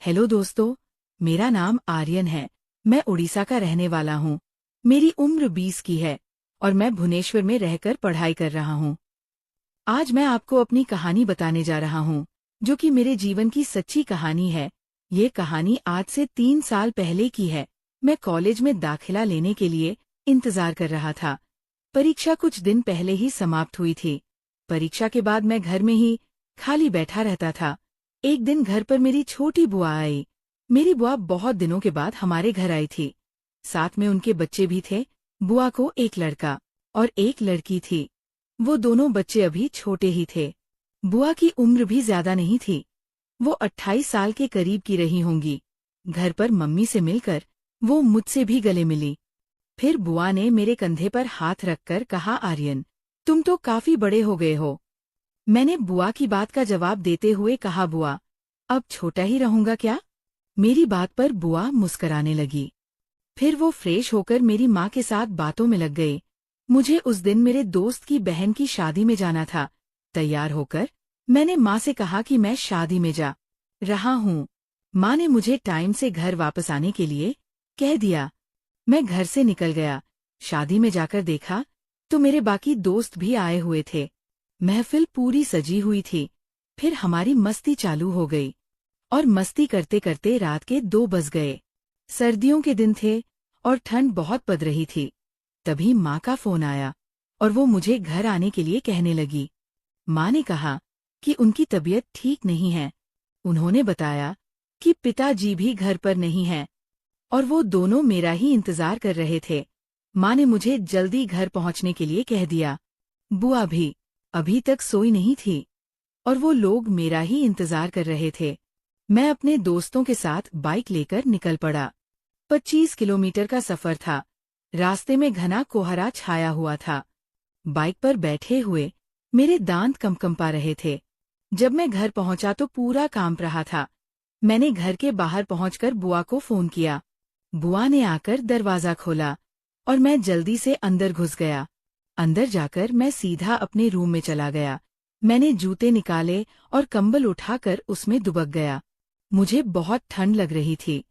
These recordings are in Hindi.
हेलो दोस्तों, मेरा नाम आर्यन है। मैं उड़ीसा का रहने वाला हूँ। मेरी उम्र 20 की है और मैं भुवनेश्वर में रहकर पढ़ाई कर रहा हूँ। आज मैं आपको अपनी कहानी बताने जा रहा हूँ, जो कि मेरे जीवन की सच्ची कहानी है। ये कहानी आज से 3 साल पहले की है। मैं कॉलेज में दाखिला लेने के लिए इंतजार कर रहा था। परीक्षा कुछ दिन पहले ही समाप्त हुई थी। परीक्षा के बाद मैं घर में ही खाली बैठा रहता था। एक दिन घर पर मेरी छोटी बुआ आई। मेरी बुआ बहुत दिनों के बाद हमारे घर आई थी। साथ में उनके बच्चे भी थे। बुआ को एक लड़का और एक लड़की थी। वो दोनों बच्चे अभी छोटे ही थे। बुआ की उम्र भी ज्यादा नहीं थी। वो 28 साल के करीब की रही होंगी। घर पर मम्मी से मिलकर वो मुझसे भी गले मिली। फिर बुआ ने मेरे कंधे पर हाथ रखकर कहा, आर्यन, तुम तो काफी बड़े हो गए हो। मैंने बुआ की बात का जवाब देते हुए कहा, बुआ, अब छोटा ही रहूंगा क्या? मेरी बात पर बुआ मुस्कराने लगी। फिर वो फ्रेश होकर मेरी माँ के साथ बातों में लग गई। मुझे उस दिन मेरे दोस्त की बहन की शादी में जाना था। तैयार होकर मैंने माँ से कहा कि मैं शादी में जा रहा हूँ। माँ ने मुझे टाइम से घर वापस आने के लिए कह दिया। मैं घर से निकल गया। शादी में जाकर देखा तो मेरे बाकी दोस्त भी आए हुए थे। महफिल पूरी सजी हुई थी। फिर हमारी मस्ती चालू हो गई और मस्ती करते करते रात के 2 बज गए। सर्दियों के दिन थे और ठंड बहुत पड़ रही थी। तभी माँ का फोन आया और वो मुझे घर आने के लिए कहने लगी। माँ ने कहा कि उनकी तबीयत ठीक नहीं है। उन्होंने बताया कि पिताजी भी घर पर नहीं हैं और वो दोनों मेरा ही इंतजार कर रहे थे। माँ ने मुझे जल्दी घर पहुंचने के लिए कह दिया। बुआ भी अभी तक सोई नहीं थी और वो लोग मेरा ही इंतजार कर रहे थे। मैं अपने दोस्तों के साथ बाइक लेकर निकल पड़ा। 25 किलोमीटर का सफर था। रास्ते में घना कोहरा छाया हुआ था। बाइक पर बैठे हुए मेरे दांत कंपा रहे थे। जब मैं घर पहुंचा तो पूरा कांप रहा था। मैंने घर के बाहर पहुंचकर बुआ को फोन किया। बुआ ने आकर दरवाजा खोला और मैं जल्दी से अंदर घुस गया। अंदर जाकर मैं सीधा अपने रूम में चला गया। मैंने जूते निकाले और कंबल उठाकर उसमें दुबक गया। मुझे बहुत ठंड लग रही थी।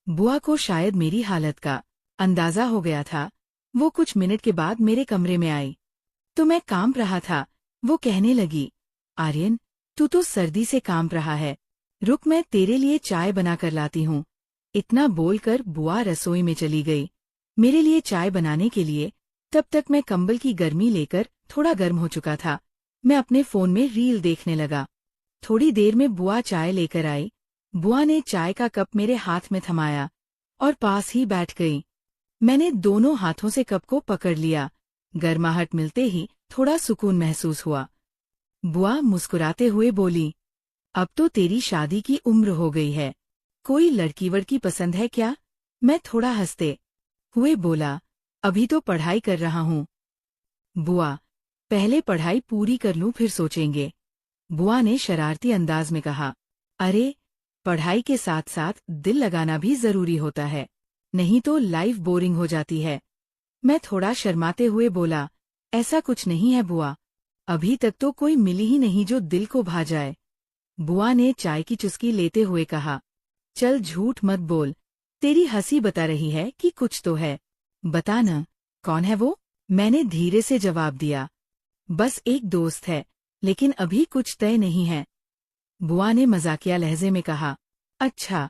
बुआ को शायद मेरी हालत का अंदाजा हो गया था। वो कुछ मिनट के बाद मेरे कमरे में आई तो मैं कांप रहा था। वो कहने लगी, आर्यन, तू तो सर्दी से कांप रहा है। रुक, मैं तेरे लिए चाय बना कर लाती हूँ। इतना बोलकर बुआ रसोई में चली गई मेरे लिए चाय बनाने के लिए। तब तक मैं कंबल की गर्मी लेकर थोड़ा गर्म हो चुका था। मैं अपने फोन में रील देखने लगा। थोड़ी देर में बुआ चाय लेकर आई। बुआ ने चाय का कप मेरे हाथ में थमाया और पास ही बैठ गई। मैंने दोनों हाथों से कप को पकड़ लिया। गर्माहट मिलते ही थोड़ा सुकून महसूस हुआ। बुआ मुस्कुराते हुए बोली, अब तो तेरी शादी की उम्र हो गई है। कोई लड़की वड़की पसंद है क्या? मैं थोड़ा हंसते हुए बोला, अभी तो पढ़ाई कर रहा हूँ। बुआ, पहले पढ़ाई पूरी कर लूं फिर सोचेंगे। बुआ ने शरारती अंदाज में कहा, अरे, पढ़ाई के साथ साथ दिल लगाना भी जरूरी होता है, नहीं तो लाइफ बोरिंग हो जाती है। मैं थोड़ा शर्माते हुए बोला, ऐसा कुछ नहीं है बुआ, अभी तक तो कोई मिली ही नहीं जो दिल को भा जाए। बुआ ने चाय की चुस्की लेते हुए कहा, चल झूठ मत बोल, तेरी हंसी बता रही है कि कुछ तो है। बता न, कौन है वो? मैंने धीरे से जवाब दिया, बस एक दोस्त है, लेकिन अभी कुछ तय नहीं है। बुआ ने मजाकिया लहजे में कहा, अच्छा,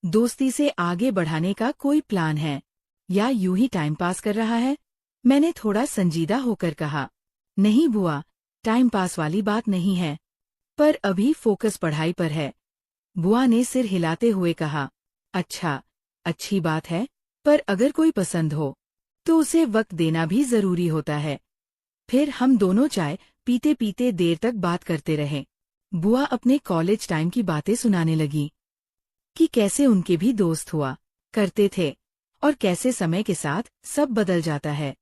दोस्ती से आगे बढ़ाने का कोई प्लान है या यूं ही टाइम पास कर रहा है? मैंने थोड़ा संजीदा होकर कहा, नहीं बुआ, टाइम पास वाली बात नहीं है, पर अभी फोकस पढ़ाई पर है। बुआ ने सिर हिलाते हुए कहा, अच्छा, अच्छी बात है, पर अगर कोई पसंद हो तो उसे वक्त देना भी जरूरी होता है। फिर हम दोनों चाय पीते पीते देर तक बात करते रहे। बुआ अपने कॉलेज टाइम की बातें सुनाने लगी कि कैसे उनके भी दोस्त हुआ करते थे और कैसे समय के साथ सब बदल जाता है।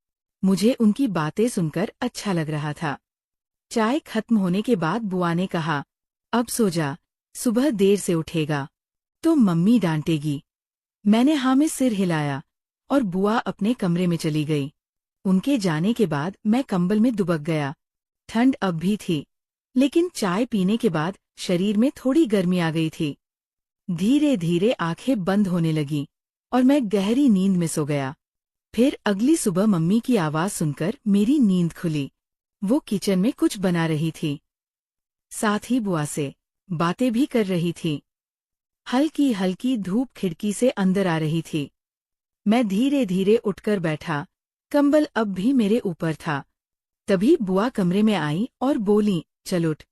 मुझे उनकी बातें सुनकर अच्छा लग रहा था। चाय खत्म होने के बाद बुआ ने कहा, अब सो जा, सुबह देर से उठेगा तो मम्मी डांटेगी। मैंने हाँ में सिर हिलाया और बुआ अपने कमरे में चली गई। उनके जाने के बाद मैं कंबल में दुबक गया। ठंड अब भी थी, लेकिन चाय पीने के बाद शरीर में थोड़ी गर्मी आ गई थी। धीरे धीरे आंखें बंद होने लगीं और मैं गहरी नींद में सो गया। फिर अगली सुबह मम्मी की आवाज सुनकर मेरी नींद खुली। वो किचन में कुछ बना रही थी, साथ ही बुआ से बातें भी कर रही थी। हल्की हल्की धूप खिड़की से अंदर आ रही थी। मैं धीरे धीरे उठकर बैठा, कंबल अब भी मेरे ऊपर था। तभी बुआ कमरे में आई और बोली, चल उठ,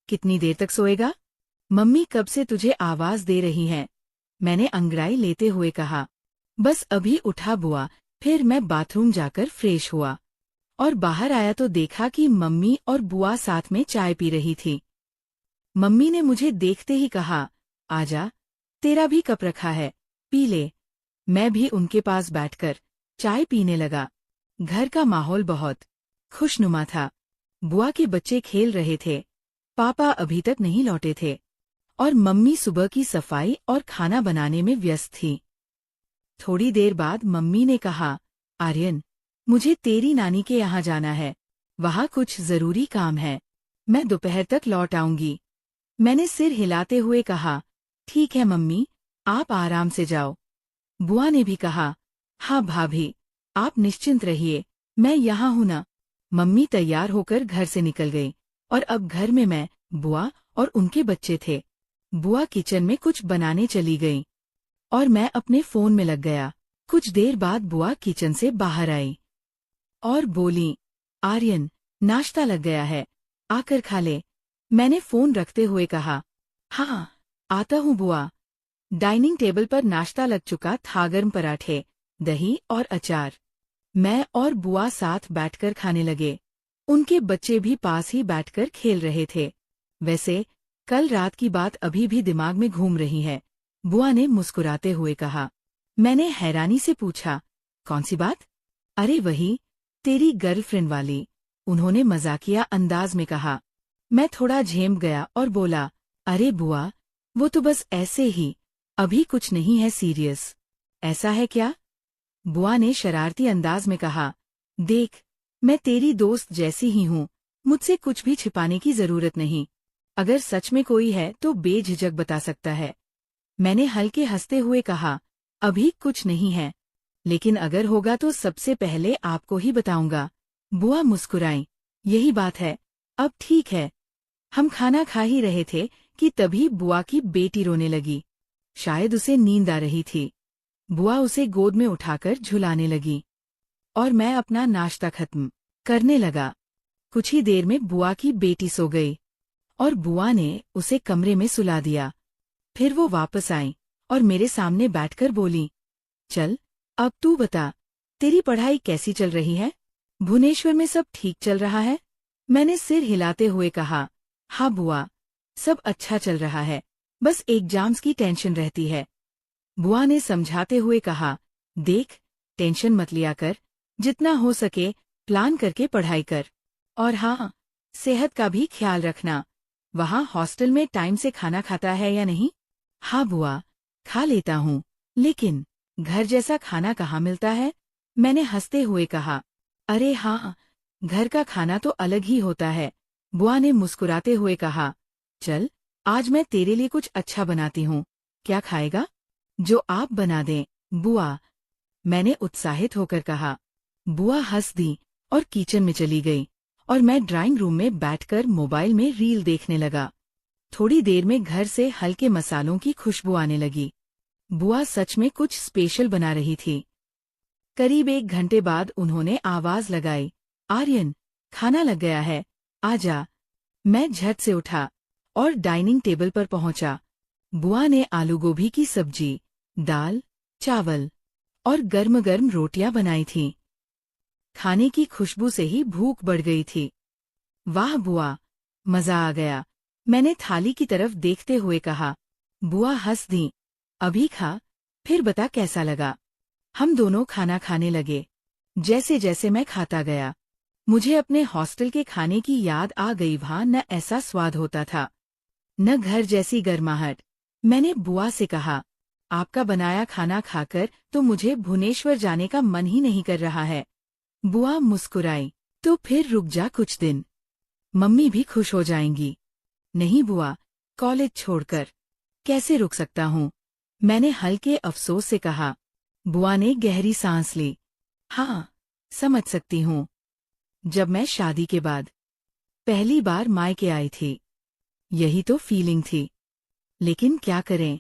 कितनी देर तक सोएगा? मम्मी कब से तुझे आवाज दे रही हैं। मैंने अंगड़ाई लेते हुए कहा। बस अभी उठा बुआ। फिर मैं बाथरूम जाकर फ्रेश हुआ और बाहर आया तो देखा कि मम्मी और बुआ साथ में चाय पी रही थी। मम्मी ने मुझे देखते ही कहा, आजा, तेरा भी कप रखा है, पी ले। मैं भी उनके पास बैठकर चाय पीने लगा। घर का माहौल बहुत खुशनुमा था। बुआ के बच्चे खेल रहे थे, पापा अभी तक नहीं लौटे थे और मम्मी सुबह की सफाई और खाना बनाने में व्यस्त थी। थोड़ी देर बाद मम्मी ने कहा, आर्यन, मुझे तेरी नानी के यहाँ जाना है, वहाँ कुछ जरूरी काम है, मैं दोपहर तक लौट आऊंगी। मैंने सिर हिलाते हुए कहा, ठीक है मम्मी, आप आराम से जाओ। बुआ ने भी कहा, हाँ भाभी, आप निश्चिंत रहिए, मैं यहाँ हूँ ना। मम्मी तैयार होकर घर से निकल गई और अब घर में मैं, बुआ और उनके बच्चे थे। बुआ किचन में कुछ बनाने चली गई और मैं अपने फोन में लग गया। कुछ देर बाद बुआ किचन से बाहर आई और बोली, आर्यन, नाश्ता लग गया है, आकर खा ले। मैंने फोन रखते हुए कहा, हाँ, आता हूँ बुआ। डाइनिंग टेबल पर नाश्ता लग चुका था, गर्म पराठे, दही और अचार। मैं और बुआ साथ बैठकर खाने लगे। उनके बच्चे भी पास ही बैठकर खेल रहे थे। वैसे कल रात की बात अभी भी दिमाग में घूम रही है, बुआ ने मुस्कुराते हुए कहा। मैंने हैरानी से पूछा, कौन सी बात? अरे वही, तेरी गर्लफ्रेंड वाली, उन्होंने मजाकिया अंदाज में कहा। मैं थोड़ा झेम गया और बोला, अरे बुआ, वो तो बस ऐसे ही, अभी कुछ नहीं है सीरियस। ऐसा है क्या? बुआ ने शरारती अंदाज में कहा, देख, मैं तेरी दोस्त जैसी ही हूँ, मुझसे कुछ भी छिपाने की जरूरत नहीं। अगर सच में कोई है तो बेझिझक बता सकता है। मैंने हल्के हंसते हुए कहा, अभी कुछ नहीं है, लेकिन अगर होगा तो सबसे पहले आपको ही बताऊंगा। बुआ मुस्कुराई, यही बात है, अब ठीक है। हम खाना खा ही रहे थे कि तभी बुआ की बेटी रोने लगी। शायद उसे नींद आ रही थी। बुआ उसे गोद में उठाकर झुलाने लगी और मैं अपना नाश्ता खत्म करने लगा। कुछ ही देर में बुआ की बेटी सो गई और बुआ ने उसे कमरे में सुला दिया। फिर वो वापस आई और मेरे सामने बैठकर बोली, चल, अब तू बता, तेरी पढ़ाई कैसी चल रही है? भुवनेश्वर में सब ठीक चल रहा है? मैंने सिर हिलाते हुए कहा, हाँ बुआ, सब अच्छा चल रहा है, बस एग्जाम्स की टेंशन रहती है। बुआ ने समझाते हुए कहा, देख, टेंशन मत लिया कर, जितना हो सके प्लान करके पढ़ाई कर। और हाँ, सेहत का भी ख्याल रखना। वहाँ हॉस्टल में टाइम से खाना खाता है या नहीं? हाँ बुआ, खा लेता हूँ, लेकिन घर जैसा खाना कहाँ मिलता है? मैंने हंसते हुए कहा, अरे हाँ, घर का खाना तो अलग ही होता है। बुआ ने मुस्कुराते हुए कहा, चल, आज मैं तेरे लिए कुछ अच्छा बनाती हूँ, क्या खाएगा? जो आप बना दें, बुआ, मैंने उत्साहित होकर कहा। बुआ हंस दी और किचन में चली गई और मैं ड्राइंग रूम में बैठकर मोबाइल में रील देखने लगा। थोड़ी देर में घर से हल्के मसालों की खुशबू आने लगी। बुआ सच में कुछ स्पेशल बना रही थी। करीब 1 घंटे बाद उन्होंने आवाज लगाई, आर्यन, खाना लग गया है, आजा। मैं झट से उठा और डाइनिंग टेबल पर पहुंचा। बुआ ने आलू गोभी की सब्जी, दाल, चावल और गर्म गर्म रोटियां बनाई थीं। खाने की खुशबू से ही भूख बढ़ गई थी। वाह बुआ, मजा आ गया, मैंने थाली की तरफ देखते हुए कहा। बुआ हंस दी, अभी खा, फिर बता कैसा लगा। हम दोनों खाना खाने लगे। जैसे जैसे मैं खाता गया, मुझे अपने हॉस्टल के खाने की याद आ गई। वहाँ न ऐसा स्वाद होता था, न घर जैसी गर्माहट। मैंने बुआ से कहा, आपका बनाया खाना खाकर तो मुझे भुवनेश्वर जाने का मन ही नहीं कर रहा है। बुआ मुस्कुराई, तो फिर रुक जा कुछ दिन, मम्मी भी खुश हो जाएंगी। नहीं बुआ, कॉलेज छोड़कर कैसे रुक सकता हूँ? मैंने हल्के अफसोस से कहा। बुआ ने गहरी सांस ली। हाँ, समझ सकती हूँ। जब मैं शादी के बाद पहली बार मायके आई थी, यही तो फीलिंग थी। लेकिन क्या करें,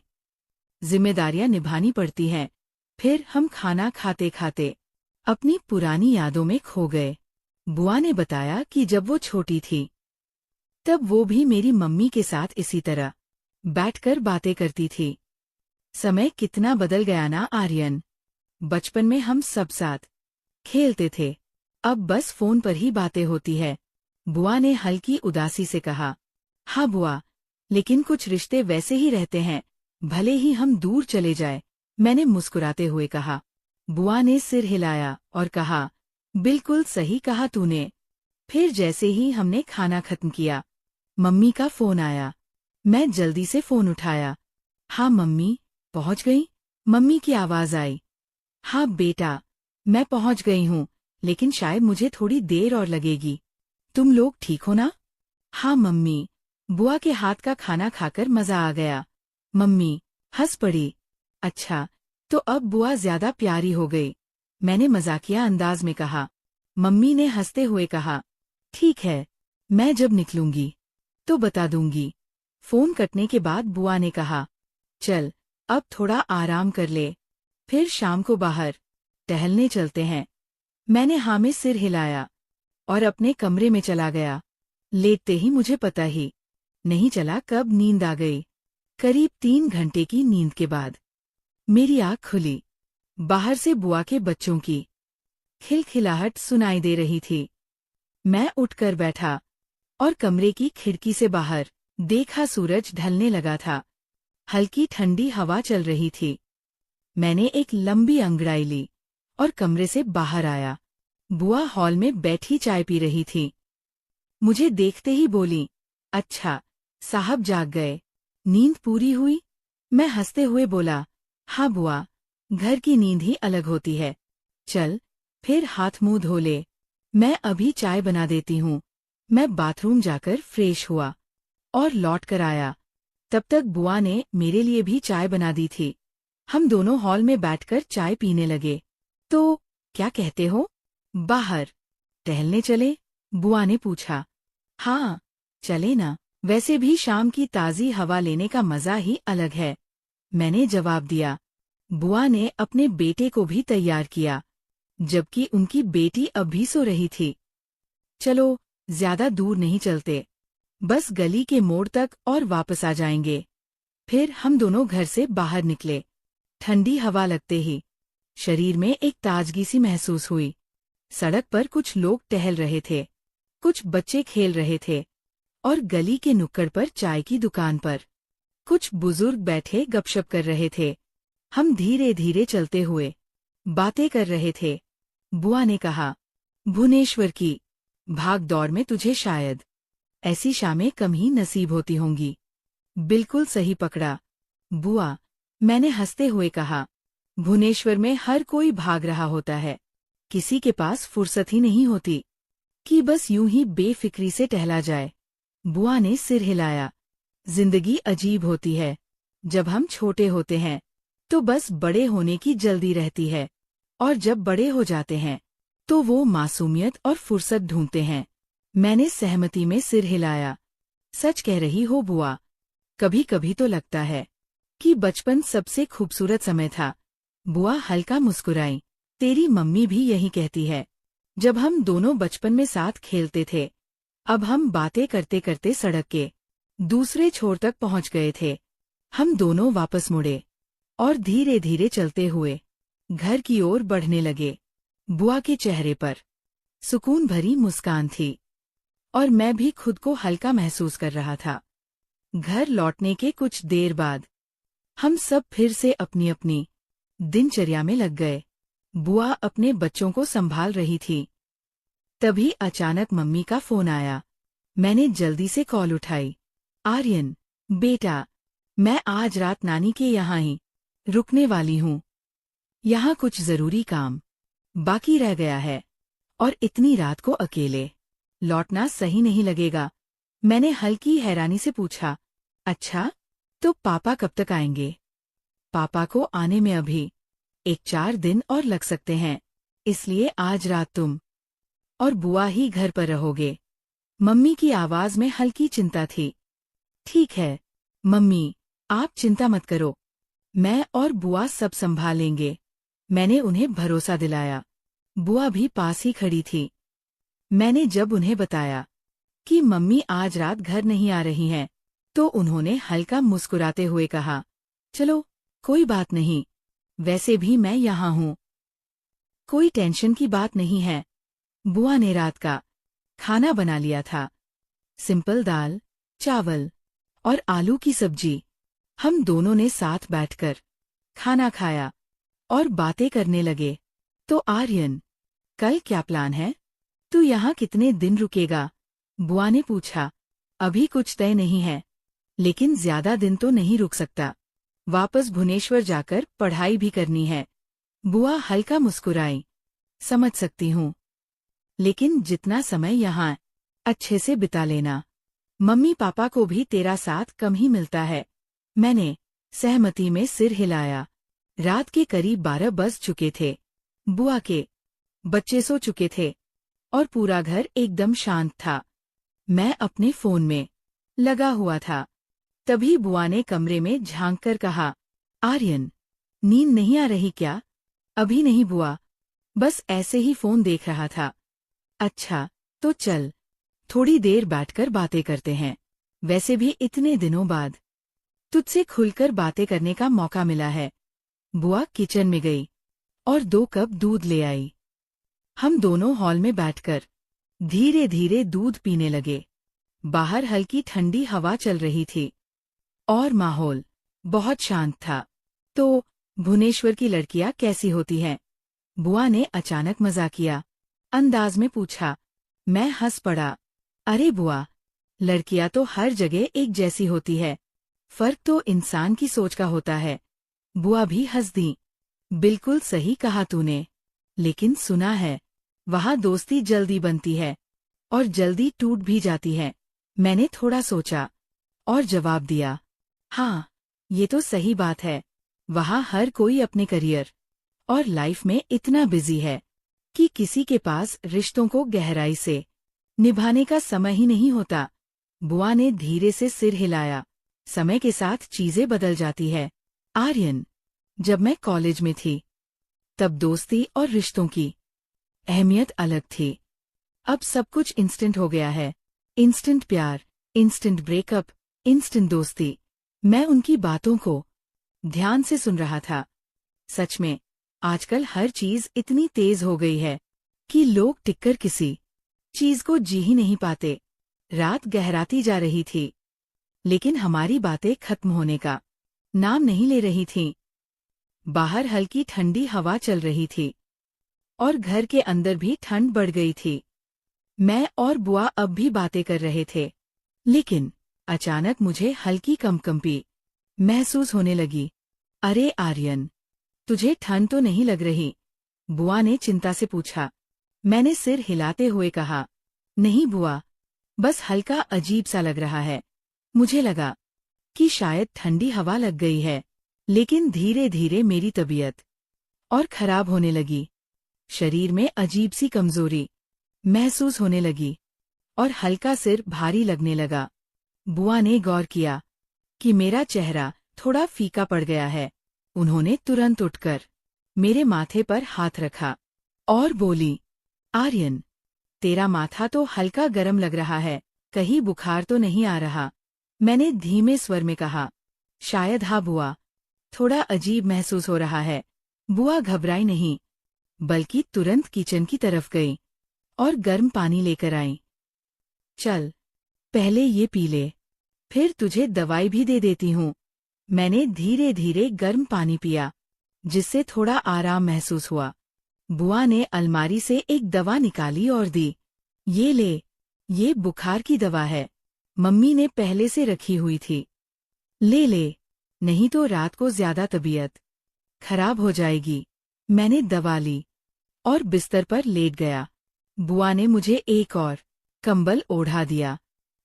जिम्मेदारियां निभानी पड़ती हैं। फिर हम खाना खाते खाते अपनी पुरानी यादों में खो गए। बुआ ने बताया कि जब वो छोटी थी, तब वो भी मेरी मम्मी के साथ इसी तरह बैठकर बातें करती थी। समय कितना बदल गया ना आर्यन। बचपन में हम सब साथ खेलते थे, अब बस फोन पर ही बातें होती है। बुआ ने हल्की उदासी से कहा। हाँ बुआ, लेकिन कुछ रिश्ते वैसे ही रहते हैं, भले ही हम दूर चले जाए। मैंने मुस्कुराते हुए कहा। बुआ ने सिर हिलाया और कहा, बिल्कुल सही कहा तूने। फिर जैसे ही हमने खाना खत्म किया, मम्मी का फोन आया। मैं जल्दी से फोन उठाया। हाँ मम्मी, पहुंच गई? मम्मी की आवाज आई। हाँ बेटा, मैं पहुंच गई हूँ, लेकिन शायद मुझे थोड़ी देर और लगेगी। तुम लोग ठीक हो ना? हाँ मम्मी। बुआ के हाथ का खाना खाकर मजा आ गया। मम्मी हंस पड़ी। अच्छा, तो अब बुआ ज्यादा प्यारी हो गई, मैंने मजाकिया अंदाज में कहा। मम्मी ने हंसते हुए कहा, ठीक है, मैं जब निकलूंगी तो बता दूंगी। फोन कटने के बाद बुआ ने कहा, चल अब थोड़ा आराम कर ले, फिर शाम को बाहर टहलने चलते हैं। मैंने हाँ में सिर हिलाया और अपने कमरे में चला गया। लेटते ही मुझे पता ही नहीं चला कब नींद आ गई। करीब 3 घंटे की नींद के बाद मेरी आँख खुली। बाहर से बुआ के बच्चों की खिलखिलाहट सुनाई दे रही थी। मैं उठकर बैठा और कमरे की खिड़की से बाहर देखा। सूरज ढलने लगा था, हल्की ठंडी हवा चल रही थी। मैंने एक लंबी अंगड़ाई ली और कमरे से बाहर आया। बुआ हॉल में बैठी चाय पी रही थी। मुझे देखते ही बोली, अच्छा, साहब जाग गए, नींद पूरी हुई? मैं हंसते हुए बोला, हाँ बुआ, घर की नींद ही अलग होती है। चल, फिर हाथ मुंह धो ले, मैं अभी चाय बना देती हूँ। मैं बाथरूम जाकर फ्रेश हुआ और लौट कर आया। तब तक बुआ ने मेरे लिए भी चाय बना दी थी। हम दोनों हॉल में बैठकर चाय पीने लगे। तो क्या कहते हो, बाहर टहलने चले? बुआ ने पूछा। हाँ, चले ना, वैसे भी शाम की ताज़ी हवा लेने का मजा ही अलग है, मैंने जवाब दिया। बुआ ने अपने बेटे को भी तैयार किया, जबकि उनकी बेटी अब भी सो रही थी। चलो, ज्यादा दूर नहीं चलते, बस गली के मोड़ तक और वापस आ जाएंगे। फिर हम दोनों घर से बाहर निकले। ठंडी हवा लगते ही शरीर में एक ताजगी सी महसूस हुई। सड़क पर कुछ लोग टहल रहे थे, कुछ बच्चे खेल रहे थे और गली के नुक्कड़ पर चाय की दुकान पर कुछ बुजुर्ग बैठे गपशप कर रहे थे। हम धीरे धीरे चलते हुए बातें कर रहे थे। बुआ ने कहा, भुवनेश्वर की भाग दौड़ में तुझे शायद ऐसी शामें कम ही नसीब होती होंगी। बिल्कुल सही पकड़ा बुआ, मैंने हंसते हुए कहा। भुवनेश्वर में हर कोई भाग रहा होता है, किसी के पास फुर्सत ही नहीं होती कि बस यूं ही बेफिक्री से टहला जाए। बुआ ने सिर हिलाया। जिंदगी अजीब होती है, जब हम छोटे होते हैं तो बस बड़े होने की जल्दी रहती है, और जब बड़े हो जाते हैं तो वो मासूमियत और फुर्सत ढूंढते हैं। मैंने सहमति में सिर हिलाया। सच कह रही हो बुआ, कभी कभी तो लगता है कि बचपन सबसे खूबसूरत समय था। बुआ हल्का मुस्कुराई। तेरी मम्मी भी यही कहती है। जब हम दोनों बचपन में साथ खेलते थे, अब हम बातें करते करते सड़क के दूसरे छोर तक पहुंच गए थे। हम दोनों वापस मुड़े और धीरे धीरे चलते हुए घर की ओर बढ़ने लगे। बुआ के चेहरे पर सुकून भरी मुस्कान थी और मैं भी खुद को हल्का महसूस कर रहा था। घर लौटने के कुछ देर बाद हम सब फिर से अपनी अपनी दिनचर्या में लग गए। बुआ अपने बच्चों को संभाल रही थी। तभी अचानक मम्मी का फोन आया। मैंने जल्दी से कॉल उठाई। आर्यन, बेटा, मैं आज रात नानी के यहाँ ही रुकने वाली हूँ। यहाँ कुछ जरूरी काम बाकी रह गया है और इतनी रात को अकेले लौटना सही नहीं लगेगा। मैंने हल्की हैरानी से पूछा, अच्छा, तो पापा कब तक आएंगे? पापा को आने में अभी 1-4 दिन और लग सकते हैं, इसलिए आज रात तुम और बुआ ही घर पर रहोगे। मम्मी की आवाज में हल्की चिंता थी। ठीक है मम्मी, आप चिंता मत करो, मैं और बुआ सब संभाल लेंगे। मैंने उन्हें भरोसा दिलाया। बुआ भी पास ही खड़ी थी। मैंने जब उन्हें बताया कि मम्मी आज रात घर नहीं आ रही हैं, तो उन्होंने हल्का मुस्कुराते हुए कहा, चलो कोई बात नहीं, वैसे भी मैं यहाँ हूँ, कोई टेंशन की बात नहीं है। बुआ ने रात का खाना बना लिया था, सिंपल दाल, चावल और आलू की सब्जी। हम दोनों ने साथ बैठकर खाना खाया और बातें करने लगे। तो आर्यन, कल क्या प्लान है? तू यहाँ कितने दिन रुकेगा? बुआ ने पूछा। अभी कुछ तय नहीं है, लेकिन ज्यादा दिन तो नहीं रुक सकता। वापस भुवनेश्वर जाकर पढ़ाई भी करनी है। बुआ हल्का मुस्कुराई। समझ सकती हूँ, लेकिन जितना समय यहाँ अच्छे से बिता लेना। मम्मी पापा को भी तेरा साथ कम ही मिलता है। मैंने सहमति में सिर हिलाया। रात के करीब 12 बज चुके थे। बुआ के बच्चे सो चुके थे और पूरा घर एकदम शांत था। मैं अपने फोन में लगा हुआ था। तभी बुआ ने कमरे में झांककर कहा, आर्यन, नींद नहीं आ रही क्या? अभी नहीं बुआ, बस ऐसे ही फोन देख रहा था। अच्छा, तो चल थोड़ी देर बैठकर बातें करते हैं। वैसे भी इतने दिनों बाद तुझसे खुलकर बातें करने का मौका मिला है। बुआ किचन में गई और 2 कप दूध ले आई। हम दोनों हॉल में बैठकर धीरे धीरे दूध पीने लगे। बाहर हल्की ठंडी हवा चल रही थी और माहौल बहुत शांत था। तो भुवनेश्वर की लड़कियां कैसी होती हैं? बुआ ने अचानक मजाकिया अंदाज में पूछा। मैं हंस पड़ा। अरे बुआ, लड़कियां तो हर जगह एक जैसी होती है, फर्क तो इंसान की सोच का होता है। बुआ भी हंस दी। बिल्कुल सही कहा तूने, लेकिन सुना है वहां दोस्ती जल्दी बनती है और जल्दी टूट भी जाती है। मैंने थोड़ा सोचा और जवाब दिया, हाँ, ये तो सही बात है। वहां हर कोई अपने करियर और लाइफ में इतना बिजी है कि किसी के पास रिश्तों को गहराई से निभाने का समय ही नहीं होता। बुआ ने धीरे से सिर हिलाया। समय के साथ चीजें बदल जाती है आर्यन। जब मैं कॉलेज में थी, तब दोस्ती और रिश्तों की अहमियत अलग थी। अब सब कुछ इंस्टेंट हो गया है। इंस्टेंट प्यार, इंस्टेंट ब्रेकअप, इंस्टेंट दोस्ती। मैं उनकी बातों को ध्यान से सुन रहा था। सच में, आजकल हर चीज इतनी तेज हो गई है कि लोग टिककर किसी चीज को जी ही नहीं पाते। रात गहराती जा रही थी, लेकिन हमारी बातें खत्म होने का नाम नहीं ले रही थीं। बाहर हल्की ठंडी हवा चल रही थी और घर के अंदर भी ठंड बढ़ गई थी। मैं और बुआ अब भी बातें कर रहे थे, लेकिन अचानक मुझे हल्की कंपकंपी महसूस होने लगी। अरे आर्यन, तुझे ठंड तो नहीं लग रही? बुआ ने चिंता से पूछा। मैंने सिर हिलाते हुए कहा, नहीं बुआ, बस हल्का अजीब सा लग रहा है। मुझे लगा कि शायद ठंडी हवा लग गई है, लेकिन धीरे धीरे मेरी तबीयत और खराब होने लगी। शरीर में अजीब सी कमजोरी महसूस होने लगी और हल्का सिर भारी लगने लगा। बुआ ने गौर किया कि मेरा चेहरा थोड़ा फीका पड़ गया है। उन्होंने तुरंत उठकर मेरे माथे पर हाथ रखा और बोली, आर्यन, तेरा माथा तो हल्का गर्म लग रहा है, कहीं बुखार तो नहीं आ रहा? मैंने धीमे स्वर में कहा। शायद हाँ बुआ, थोड़ा अजीब महसूस हो रहा है। बुआ घबराई नहीं, बल्कि तुरंत किचन की तरफ गई और गर्म पानी लेकर आई। चल, पहले ये पी ले, फिर तुझे दवाई भी दे देती हूँ। मैंने धीरे धीरे गर्म पानी पिया, जिससे थोड़ा आराम महसूस हुआ। बुआ ने अलमारी से एक दवा निकाली और दी। ये ले, ये बुखार की दवा है, मम्मी ने पहले से रखी हुई थी। ले ले, नहीं तो रात को ज्यादा तबीयत खराब हो जाएगी। मैंने दवा ली और बिस्तर पर लेट गया। बुआ ने मुझे एक और कंबल ओढ़ा दिया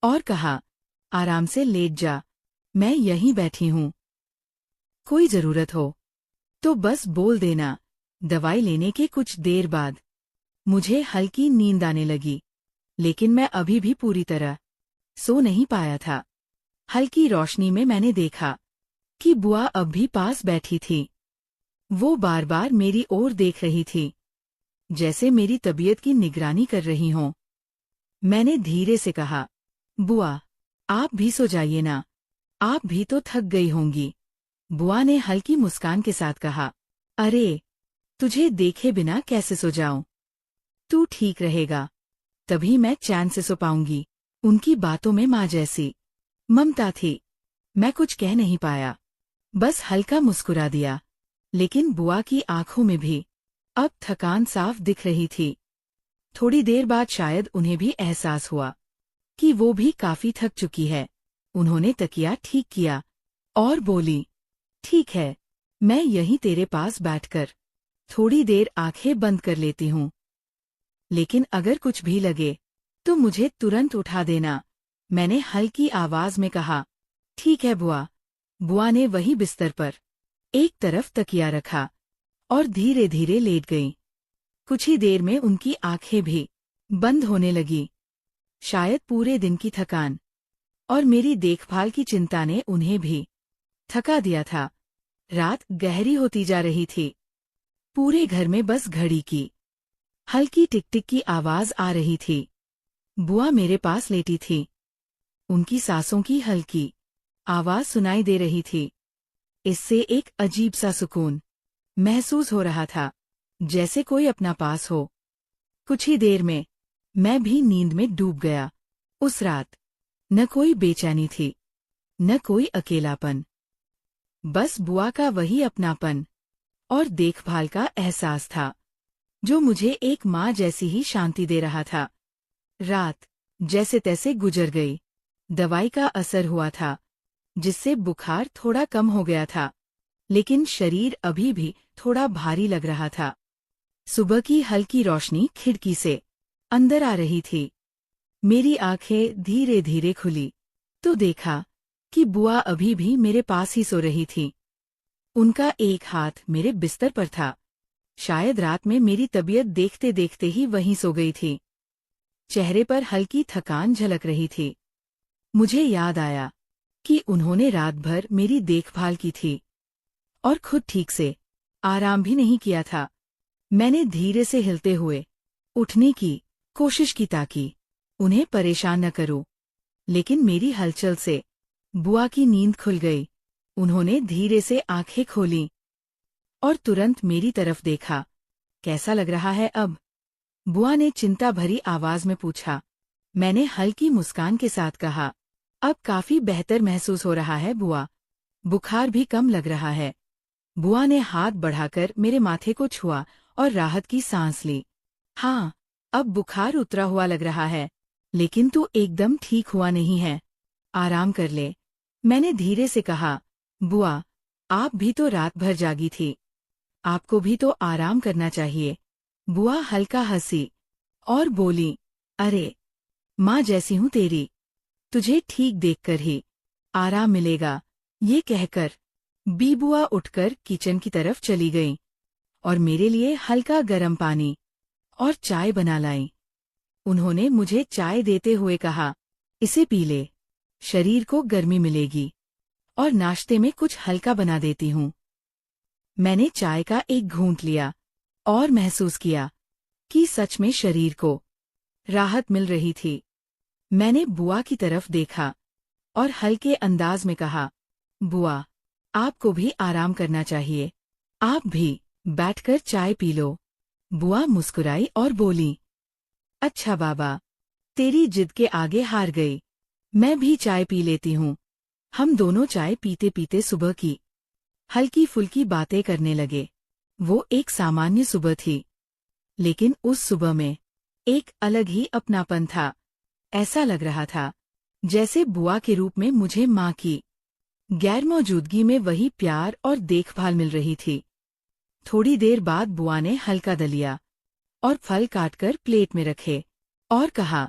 और कहा, आराम से लेट जा, मैं यहीं बैठी हूँ। कोई जरूरत हो तो बस बोल देना। दवाई लेने के कुछ देर बाद मुझे हल्की नींद आने लगी, लेकिन मैं अभी भी पूरी तरह सो नहीं पाया था। हल्की रोशनी में मैंने देखा कि बुआ अब भी पास बैठी थी। वो बार बार मेरी ओर देख रही थी, जैसे मेरी तबीयत की निगरानी कर रही हों। मैंने धीरे से कहा, बुआ, आप भी सो जाइए ना, आप भी तो थक गई होंगी। बुआ ने हल्की मुस्कान के साथ कहा, अरे, तुझे देखे बिना कैसे सो जाऊं? तू ठीक रहेगा, तभी मैं चैन से सो पाऊंगी। उनकी बातों में माँ जैसी ममता थी। मैं कुछ कह नहीं पाया, बस हल्का मुस्कुरा दिया। लेकिन बुआ की आंखों में भी अब थकान साफ दिख रही थी। थोड़ी देर बाद शायद उन्हें भी एहसास हुआ कि वो भी काफी थक चुकी है। उन्होंने तकिया ठीक किया और बोली, ठीक है, मैं यहीं तेरे पास बैठकर थोड़ी देर आंखें बंद कर लेती हूँ। लेकिन अगर कुछ भी लगे तो मुझे तुरंत उठा देना। मैंने हल्की आवाज में कहा, ठीक है बुआ। बुआ ने वही बिस्तर पर एक तरफ तकिया रखा और धीरे धीरे लेट गई। कुछ ही देर में उनकी आंखें भी बंद होने लगी। शायद पूरे दिन की थकान और मेरी देखभाल की चिंता ने उन्हें भी थका दिया था। रात गहरी होती जा रही थी। पूरे घर में बस घड़ी की हल्की टिक टिक की आवाज आ रही थी। बुआ मेरे पास लेटी थी। उनकी सांसों की हल्की आवाज सुनाई दे रही थी। इससे एक अजीब सा सुकून महसूस हो रहा था, जैसे कोई अपना पास हो। कुछ ही देर में मैं भी नींद में डूब गया। उस रात न कोई बेचैनी थी, न कोई अकेलापन, बस बुआ का वही अपनापन और देखभाल का एहसास था, जो मुझे एक माँ जैसी ही शांति दे रहा था। रात जैसे तैसे गुजर गई। दवाई का असर हुआ था, जिससे बुखार थोड़ा कम हो गया था, लेकिन शरीर अभी भी थोड़ा भारी लग रहा था। सुबह की हल्की रोशनी खिड़की से अंदर आ रही थी। मेरी आंखें धीरे धीरे खुली तो देखा कि बुआ अभी भी मेरे पास ही सो रही थी। उनका एक हाथ मेरे बिस्तर पर था। शायद रात में मेरी तबीयत देखते देखते ही वहीं सो गई थी। चेहरे पर हल्की थकान झलक रही थी। मुझे याद आया कि उन्होंने रात भर मेरी देखभाल की थी और खुद ठीक से आराम भी नहीं किया था। मैंने धीरे से हिलते हुए उठने की कोशिश की ताकि उन्हें परेशान न करूं, लेकिन मेरी हलचल से बुआ की नींद खुल गई। उन्होंने धीरे से आंखें खोलीं और तुरंत मेरी तरफ देखा। कैसा लग रहा है अब? बुआ ने चिंता भरी आवाज में पूछा। मैंने हल्की मुस्कान के साथ कहा, अब काफी बेहतर महसूस हो रहा है बुआ। बुखार भी कम लग रहा है। बुआ ने हाथ बढ़ाकर मेरे माथे को छुआ और राहत की सांस ली। हाँ, अब बुखार उतरा हुआ लग रहा है, लेकिन तू एकदम ठीक हुआ नहीं है। आराम कर ले। मैंने धीरे से कहा, बुआ, आप भी तो रात भर जागी थी। आपको भी तो आराम करना चाहिए। बुआ हल्का हंसी और बोली, अरे, माँ जैसी हूँ तेरी, तुझे ठीक देखकर ही आराम मिलेगा। ये कहकर बी बुआ उठकर किचन की तरफ चली गईं और मेरे लिए हल्का गर्म पानी और चाय बना लाई। उन्होंने मुझे चाय देते हुए कहा, इसे पी ले, शरीर को गर्मी मिलेगी, और नाश्ते में कुछ हल्का बना देती हूँ। मैंने चाय का एक घूंट लिया और महसूस किया कि सच में शरीर को राहत मिल रही थी। मैंने बुआ की तरफ देखा और हल्के अंदाज में कहा, बुआ, आपको भी आराम करना चाहिए। आप भी बैठकर चाय पी लो। बुआ मुस्कुराई और बोली, अच्छा बाबा, तेरी जिद के आगे हार गई। मैं भी चाय पी लेती हूँ। हम दोनों चाय पीते पीते सुबह की हल्की फुल्की बातें करने लगे। वो एक सामान्य सुबह थी, लेकिन उस सुबह में एक अलग ही अपनापन था। ऐसा लग रहा था जैसे बुआ के रूप में मुझे माँ की गैर मौजूदगी में वही प्यार और देखभाल मिल रही थी। थोड़ी देर बाद बुआ ने हल्का दलिया और फल काटकर प्लेट में रखे और कहा,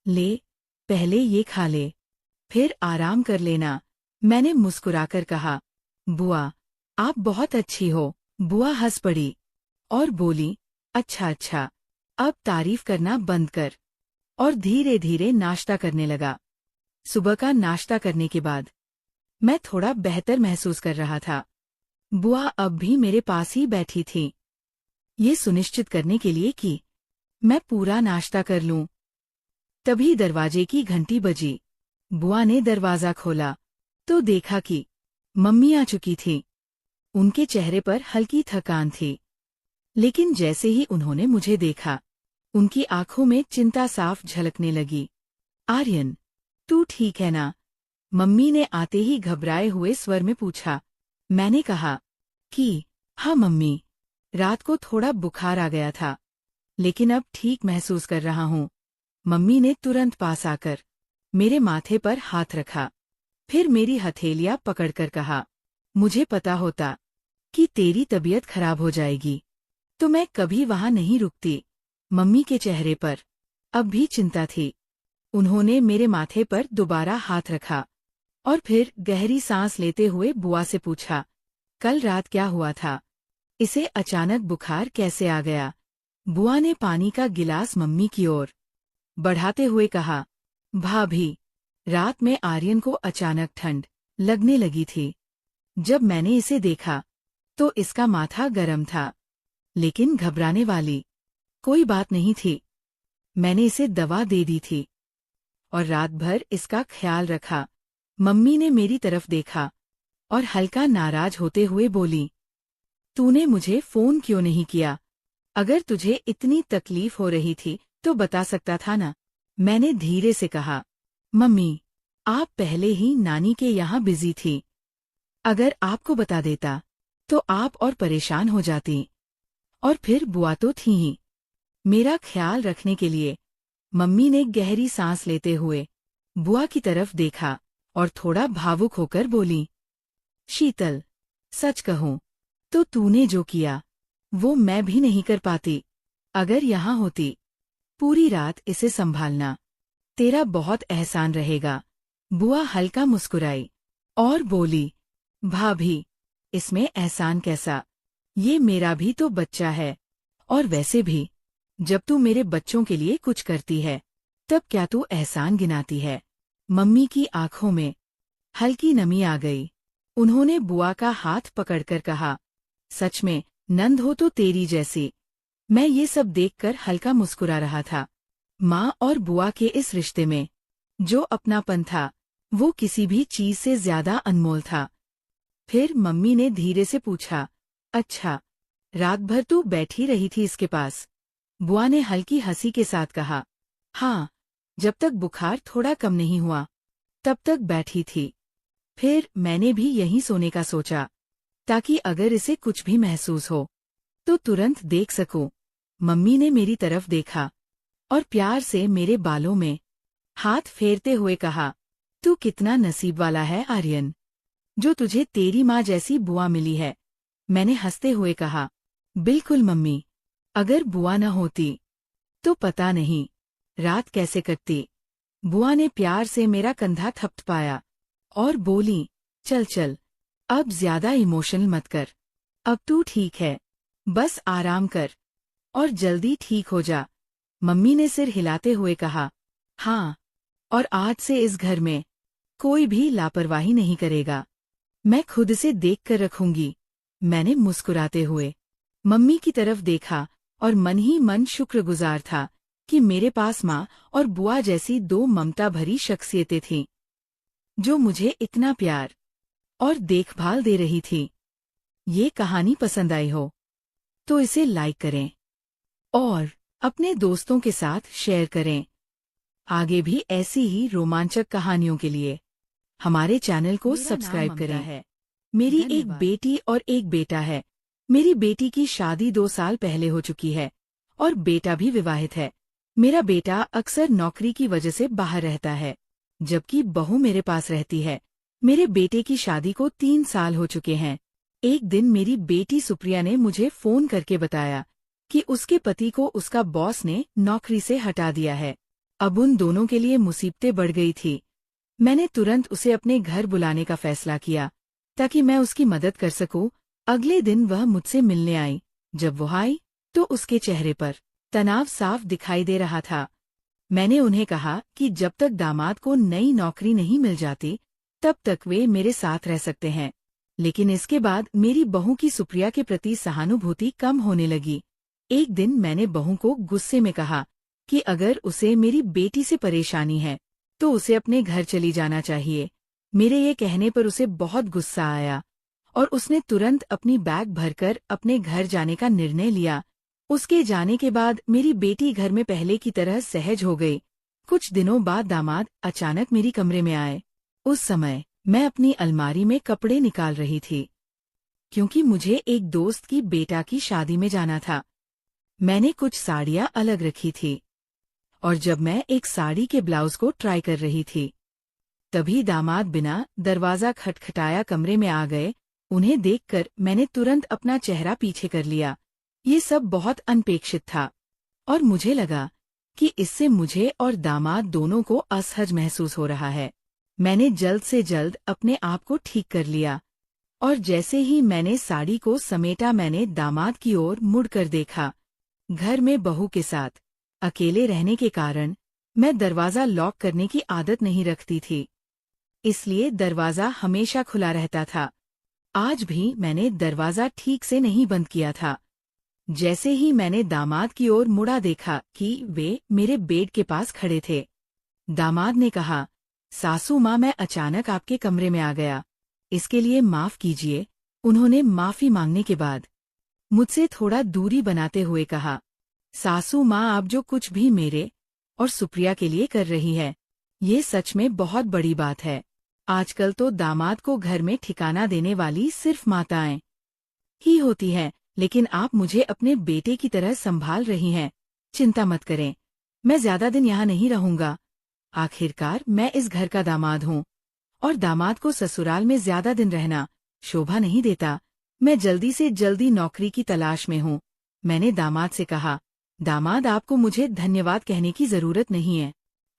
ले, पहले ये खा ले, फिर आराम कर लेना। मैंने मुस्कुराकर कहा, बुआ, आप बहुत अच्छी हो। बुआ हंस पड़ी और बोली, अच्छा अच्छा, अब तारीफ करना बंद कर। और धीरे धीरे नाश्ता करने लगा। सुबह का नाश्ता करने के बाद मैं थोड़ा बेहतर महसूस कर रहा था। बुआ अब भी मेरे पास ही बैठी थी, ये सुनिश्चित करने के लिए कि मैं पूरा नाश्ता कर लूं। तभी दरवाजे की घंटी बजी। बुआ ने दरवाजा खोला तो देखा कि मम्मी आ चुकी थी। उनके चेहरे पर हल्की थकान थी, लेकिन जैसे ही उन्होंने मुझे देखा, उनकी आंखों में चिंता साफ झलकने लगी। आर्यन, तू ठीक है ना? मम्मी ने आते ही घबराए हुए स्वर में पूछा। मैंने कहा कि हाँ मम्मी, रात को थोड़ा बुखार आ गया था, लेकिन अब ठीक महसूस कर रहा हूँ। मम्मी ने तुरंत पास आकर मेरे माथे पर हाथ रखा, फिर मेरी हथेलियां पकड़कर कहा, मुझे पता होता कि तेरी तबीयत खराब हो जाएगी तो मैं कभी वहां नहीं रुकती। मम्मी के चेहरे पर अब भी चिंता थी। उन्होंने मेरे माथे पर दोबारा हाथ रखा और फिर गहरी सांस लेते हुए बुआ से पूछा, कल रात क्या हुआ था? इसे अचानक बुखार कैसे आ गया? बुआ ने पानी का गिलास मम्मी की ओर बढ़ाते हुए कहा, भाभी, रात में आर्यन को अचानक ठंड लगने लगी थी। जब मैंने इसे देखा तो इसका माथा गर्म था, लेकिन घबराने वाली कोई बात नहीं थी। मैंने इसे दवा दे दी थी और रात भर इसका ख्याल रखा। मम्मी ने मेरी तरफ देखा और हल्का नाराज होते हुए बोली, तूने मुझे फोन क्यों नहीं किया? अगर तुझे इतनी तकलीफ हो रही थी तो बता सकता था ना? मैंने धीरे से कहा, मम्मी, आप पहले ही नानी के यहाँ बिजी थी। अगर आपको बता देता तो आप और परेशान हो जाती। और फिर बुआ तो थी ही मेरा ख्याल रखने के लिए। मम्मी ने गहरी सांस लेते हुए बुआ की तरफ देखा और थोड़ा भावुक होकर बोली, शीतल, सच कहूं तो तूने जो किया वो मैं भी नहीं कर पाती। अगर यहाँ होती, पूरी रात इसे संभालना तेरा बहुत एहसान रहेगा। बुआ हल्का मुस्कुराई और बोली, भाभी, इसमें एहसान कैसा? ये मेरा भी तो बच्चा है। और वैसे भी जब तू मेरे बच्चों के लिए कुछ करती है तब क्या तू एहसान गिनाती है? मम्मी की आंखों में हल्की नमी आ गई। उन्होंने बुआ का हाथ पकड़कर कहा, सच में नंद हो तो तेरी जैसी। मैं ये सब देखकर हल्का मुस्कुरा रहा था। माँ और बुआ के इस रिश्ते में जो अपनापन था वो किसी भी चीज से ज्यादा अनमोल था। फिर मम्मी ने धीरे से पूछा, अच्छा, रात भर तू बैठी रही थी इसके पास? बुआ ने हल्की हंसी के साथ कहा, हाँ, जब तक बुखार थोड़ा कम नहीं हुआ तब तक बैठी थी। फिर मैंने भी यहीं सोने का सोचा, ताकि अगर इसे कुछ भी महसूस हो तो तुरंत देख सकूं। मम्मी ने मेरी तरफ देखा और प्यार से मेरे बालों में हाथ फेरते हुए कहा, तू कितना नसीब वाला है आर्यन, जो तुझे तेरी माँ जैसी बुआ मिली है। मैंने हंसते हुए कहा, बिल्कुल मम्मी, अगर बुआ न होती तो पता नहीं रात कैसे कटती। बुआ ने प्यार से मेरा कंधा थपथपाया और बोली, चल चल, अब ज्यादा इमोशनल मत कर। अब तू ठीक है, बस आराम कर और जल्दी ठीक हो जा। मम्मी ने सिर हिलाते हुए कहा, हाँ, और आज से इस घर में कोई भी लापरवाही नहीं करेगा। मैं खुद से देख कर रखूंगी। मैंने मुस्कुराते हुए मम्मी की तरफ देखा और मन ही मन शुक्रगुजार था कि मेरे पास माँ और बुआ जैसी दो ममता भरी शख्सियतें थीं, जो मुझे इतना प्यार और देखभाल दे रही थी। ये कहानी पसंद आई हो तो इसे लाइक करें और अपने दोस्तों के साथ शेयर करें। आगे भी ऐसी ही रोमांचक कहानियों के लिए हमारे चैनल को सब्सक्राइब करें। मेरी एक बेटी और एक बेटा है। मेरी बेटी की शादी 2 साल पहले हो चुकी है और बेटा भी विवाहित है। मेरा बेटा अक्सर नौकरी की वजह से बाहर रहता है, जबकि बहू मेरे पास रहती है। मेरे बेटे की शादी को 3 साल हो चुके हैं। एक दिन मेरी बेटी सुप्रिया ने मुझे फोन करके बताया कि उसके पति को उसका बॉस ने नौकरी से हटा दिया है। अब उन दोनों के लिए मुसीबतें बढ़ गई थी। मैंने तुरंत उसे अपने घर बुलाने का फैसला किया ताकि मैं उसकी मदद कर सकूं। अगले दिन वह मुझसे मिलने आई। जब वो आई तो उसके चेहरे पर तनाव साफ दिखाई दे रहा था। मैंने उन्हें कहा कि जब तक दामाद को नई नौकरी नहीं मिल जाती तब तक वे मेरे साथ रह सकते हैं। लेकिन इसके बाद मेरी बहू की सुप्रिया के प्रति सहानुभूति कम होने लगी। एक दिन मैंने बहू को गुस्से में कहा कि अगर उसे मेरी बेटी से परेशानी है तो उसे अपने घर चली जाना चाहिए। मेरे ये कहने पर उसे बहुत गुस्सा आया और उसने तुरंत अपनी बैग भरकर अपने घर जाने का निर्णय लिया। उसके जाने के बाद मेरी बेटी घर में पहले की तरह सहज हो गई। कुछ दिनों बाद दामाद अचानक मेरी कमरे में आए। उस समय मैं अपनी अलमारी में कपड़े निकाल रही थी क्योंकि मुझे एक दोस्त की बेटा की शादी में जाना था। मैंने कुछ साड़ियां अलग रखी थी और जब मैं एक साड़ी के ब्लाउज को ट्राई कर रही थी तभी दामाद बिना दरवाजा खटखटाया कमरे में आ गए। उन्हें देखकर मैंने तुरंत अपना चेहरा पीछे कर लिया। ये सब बहुत अनपेक्षित था और मुझे लगा कि इससे मुझे और दामाद दोनों को असहज महसूस हो रहा है। मैंने जल्द से जल्द अपने आप को ठीक कर लिया और जैसे ही मैंने साड़ी को समेटा मैंने दामाद की ओर मुड़कर देखा। घर में बहू के साथ अकेले रहने के कारण मैं दरवाजा लॉक करने की आदत नहीं रखती थी, इसलिए दरवाजा हमेशा खुला रहता था। आज भी मैंने दरवाजा ठीक से नहीं बंद किया था। जैसे ही मैंने दामाद की ओर मुड़ा देखा कि वे मेरे बेड के पास खड़े थे। दामाद ने कहा, सासू माँ, मैं अचानक आपके कमरे में आ गया, इसके लिए माफ कीजिए। उन्होंने माफी मांगने के बाद मुझसे थोड़ा दूरी बनाते हुए कहा, सासू माँ, आप जो कुछ भी मेरे और सुप्रिया के लिए कर रही है, ये सच में बहुत बड़ी बात है। आजकल तो दामाद को घर में ठिकाना देने वाली सिर्फ माताएं ही होती हैं, लेकिन आप मुझे अपने बेटे की तरह संभाल रही हैं। चिंता मत करें, मैं ज्यादा दिन यहाँ नहीं रहूंगा। आखिरकार मैं इस घर का दामाद हूँ और दामाद को ससुराल में ज्यादा दिन रहना शोभा नहीं देता। मैं जल्दी से जल्दी नौकरी की तलाश में हूँ। मैंने दामाद से कहा, दामाद, आपको मुझे धन्यवाद कहने की जरूरत नहीं है।